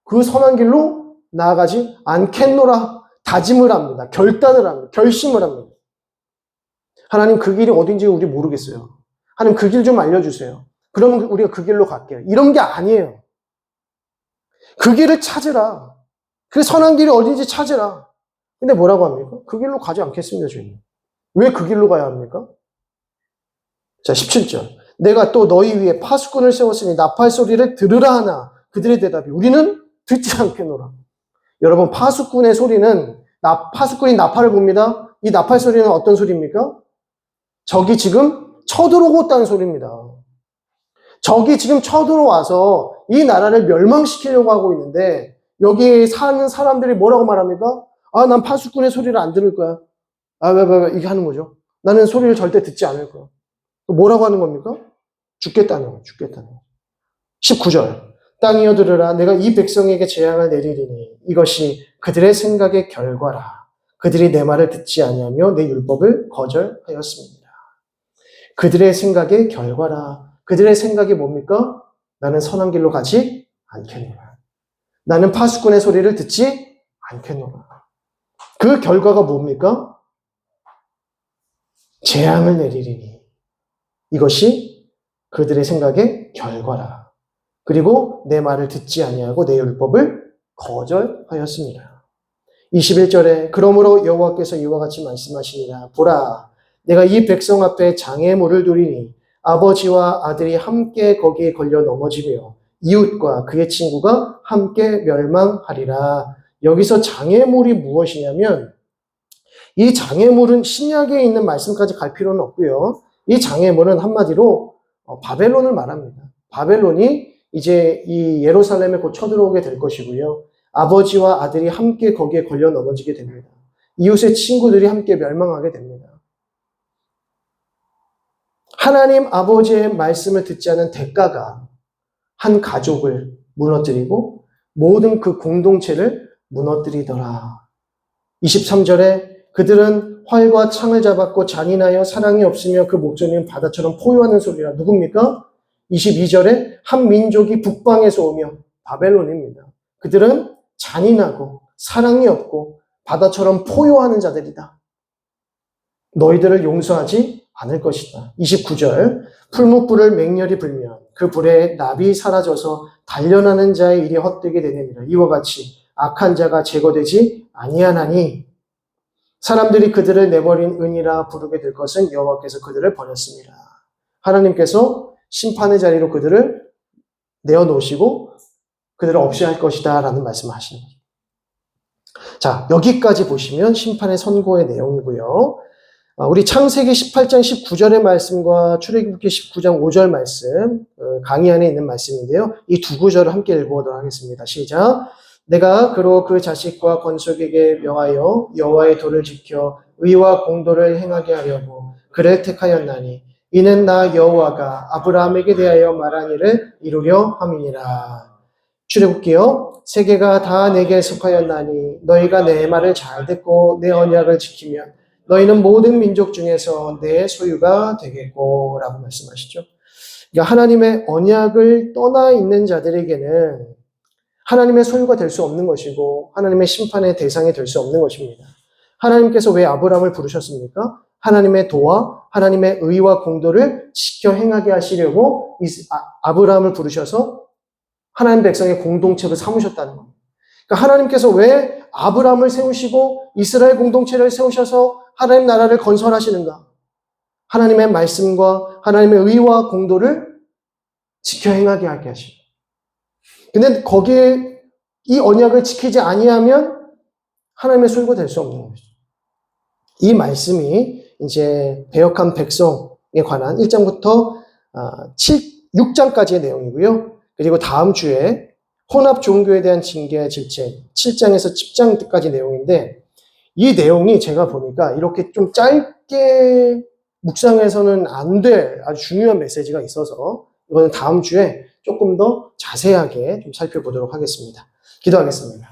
그 선한 길로 나아가지 않겠노라. 다짐을 합니다. 결단을 합니다. 결심을 합니다. 하나님 그 길이 어딘지 우리 모르겠어요. 하나님 그 길 좀 알려주세요. 그러면 우리가 그 길로 갈게요. 이런 게 아니에요. 그 길을 찾으라. 그 선한 길이 어딘지 찾으라. 근데 뭐라고 합니까? 그 길로 가지 않겠습니다, 주님. 왜 그 길로 가야 합니까? 자, 17절. 내가 또 너희 위에 파수꾼을 세웠으니 나팔 소리를 들으라 하나 그들의 대답이 우리는 듣지 않겠노라. 여러분, 파수꾼의 소리는 파수꾼이 나팔을 봅니다. 이 나팔 소리는 어떤 소리입니까? 적이 지금 쳐들어오고 있다는 소리입니다. 적이 지금 쳐들어와서 이 나라를 멸망시키려고 하고 있는데 여기 사는 사람들이 뭐라고 말합니까? 아, 난 파수꾼의 소리를 안 들을 거야. 이게 하는 거죠. 나는 소리를 절대 듣지 않을 거야. 뭐라고 하는 겁니까? 죽겠다는 거예요. 죽겠다는 거예요. 19절. 땅이여 들으라. 내가 이 백성에게 재앙을 내리리니 이것이 그들의 생각의 결과라. 그들이 내 말을 듣지 아니하며 내 율법을 거절하였습니다. 그들의 생각의 결과라. 그들의 생각이 뭡니까? 나는 선한 길로 가지 않겠노라. 나는 파수꾼의 소리를 듣지 않겠노라. 그 결과가 뭡니까? 재앙을 내리리니 이것이 그들의 생각의 결과라. 그리고 내 말을 듣지 아니하고 내 율법을 거절하였습니다. 21절에 그러므로 여호와께서 이와 같이 말씀하시니라. 보라, 내가 이 백성 앞에 장애물을 두리니 아버지와 아들이 함께 거기에 걸려 넘어지며 이웃과 그의 친구가 함께 멸망하리라. 여기서 장애물이 무엇이냐면 이 장애물은 신약에 있는 말씀까지 갈 필요는 없고요. 이 장애물은 한마디로 바벨론을 말합니다. 바벨론이 이제 이 예루살렘에 곧 쳐들어오게 될 것이고요. 아버지와 아들이 함께 거기에 걸려 넘어지게 됩니다. 이웃의 친구들이 함께 멸망하게 됩니다. 하나님 아버지의 말씀을 듣지 않은 대가가 한 가족을 무너뜨리고 모든 그 공동체를 무너뜨리더라. 23절에 그들은 활과 창을 잡았고 잔인하여 사랑이 없으며 그 목소리는 바다처럼 포효하는 소리라. 누굽니까? 22절에 한 민족이 북방에서 오며 바벨론입니다. 그들은 잔인하고 사랑이 없고 바다처럼 포효하는 자들이다. 너희들을 용서하지 않을 것이다. 29절 풀무불을 맹렬히 불면 그 불에 납이 사라져서 단련하는 자의 일이 헛되게 되느니라. 이와 같이 악한 자가 제거되지 아니하나니 사람들이 그들을 내버린 은이라 부르게 될 것은 여호와께서 그들을 버렸습니다. 하나님께서 심판의 자리로 그들을 내어놓으시고 그들을 없이 할 것이다 라는 말씀을 하시는 거죠. 자, 여기까지 보시면 심판의 선고의 내용이고요. 우리 창세기 18장 19절의 말씀과 출애굽기 19장 5절 말씀, 강의 안에 있는 말씀인데요. 이 두 구절을 함께 읽어보도록 하겠습니다. 시작. 내가 그로 그 자식과 건속에게 명하여 여호와의 도를 지켜 의와 공도를 행하게 하려고 그를 택하였나니 이는 나 여호와가 아브라함에게 대하여 말한 일을 이루려 함이니라. 출애굽기요. 세계가 다 내게 속하였나니 너희가 내 말을 잘 듣고 내 언약을 지키면 너희는 모든 민족 중에서 내 소유가 되겠고 라고 말씀하시죠. 그러니까 하나님의 언약을 떠나 있는 자들에게는 하나님의 소유가 될 수 없는 것이고 하나님의 심판의 대상이 될 수 없는 것입니다. 하나님께서 왜 아브라함을 부르셨습니까? 하나님의 도와 하나님의 의와 공도를 지켜 행하게 하시려고 아브라함을 부르셔서 하나님 백성의 공동체를 삼으셨다는 겁니다. 그러니까 하나님께서 왜 아브라함을 세우시고 이스라엘 공동체를 세우셔서 하나님 나라를 건설하시는가? 하나님의 말씀과 하나님의 의와 공도를 지켜 행하게 하게 하시고. 근데 거기에 이 언약을 지키지 아니하면 하나님의 소유가 될 수 없는 것이죠. 이 말씀이 이제 배역한 백성에 관한 1장부터 6장까지의 내용이고요. 그리고 다음 주에 혼합 종교에 대한 징계의 질책 7장에서 10장까지 내용인데 이 내용이 제가 보니까 이렇게 좀 짧게 묵상해서는 안 될 아주 중요한 메시지가 있어서 이거는 다음 주에 조금 더 자세하게 좀 살펴보도록 하겠습니다. 기도하겠습니다.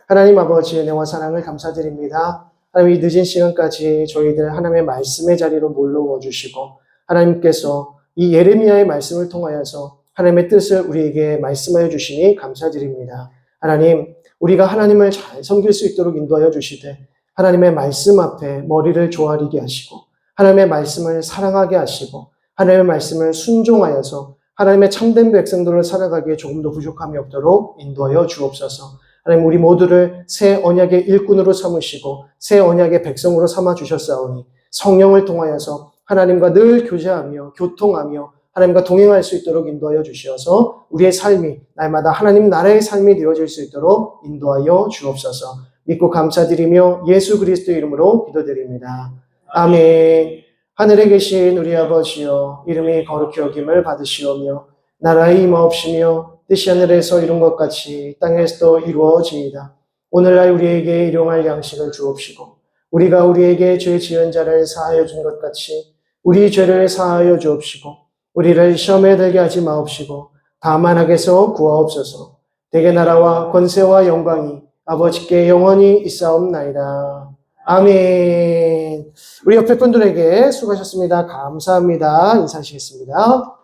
하나님 아버지의 은혜와 사랑을 감사드립니다. 하나님 이 늦은 시간까지 저희들 하나님의 말씀의 자리로 몰러워 주시고 하나님께서 이 예레미야의 말씀을 통하여서 하나님의 뜻을 우리에게 말씀하여 주시니 감사드립니다. 하나님, 우리가 하나님을 잘 섬길 수 있도록 인도하여 주시되 하나님의 말씀 앞에 머리를 조아리게 하시고 하나님의 말씀을 사랑하게 하시고 하나님의 말씀을 순종하여서 하나님의 참된 백성들을 살아가기에 조금 더 부족함이 없도록 인도하여 주옵소서. 하나님 우리 모두를 새 언약의 일꾼으로 삼으시고 새 언약의 백성으로 삼아 주셨사오니 성령을 통하여서 하나님과 늘 교제하며 교통하며 하나님과 동행할 수 있도록 인도하여 주시어서 우리의 삶이 날마다 하나님 나라의 삶이 되어질 수 있도록 인도하여 주옵소서. 믿고 감사드리며 예수 그리스도의 이름으로 기도드립니다. 아멘. 하늘에 계신 우리 아버지여 이름이 거룩히 여김을 받으시오며 나라의 임하옵시며 뜻이 하늘에서 이룬 것 같이 땅에서도 이루어지이다. 오늘날 우리에게 일용할 양식을 주옵시고 우리가 우리에게 죄 지은 자를 사하여 준 것 같이 우리 죄를 사하여 주옵시고 우리를 시험에 들게 하지 마옵시고 다만 악에서 구하옵소서. 대개 나라와 권세와 영광이 아버지께 영원히 있사옵나이다. 아멘. 우리 옆에 분들에게 수고하셨습니다. 감사합니다. 인사하시겠습니다.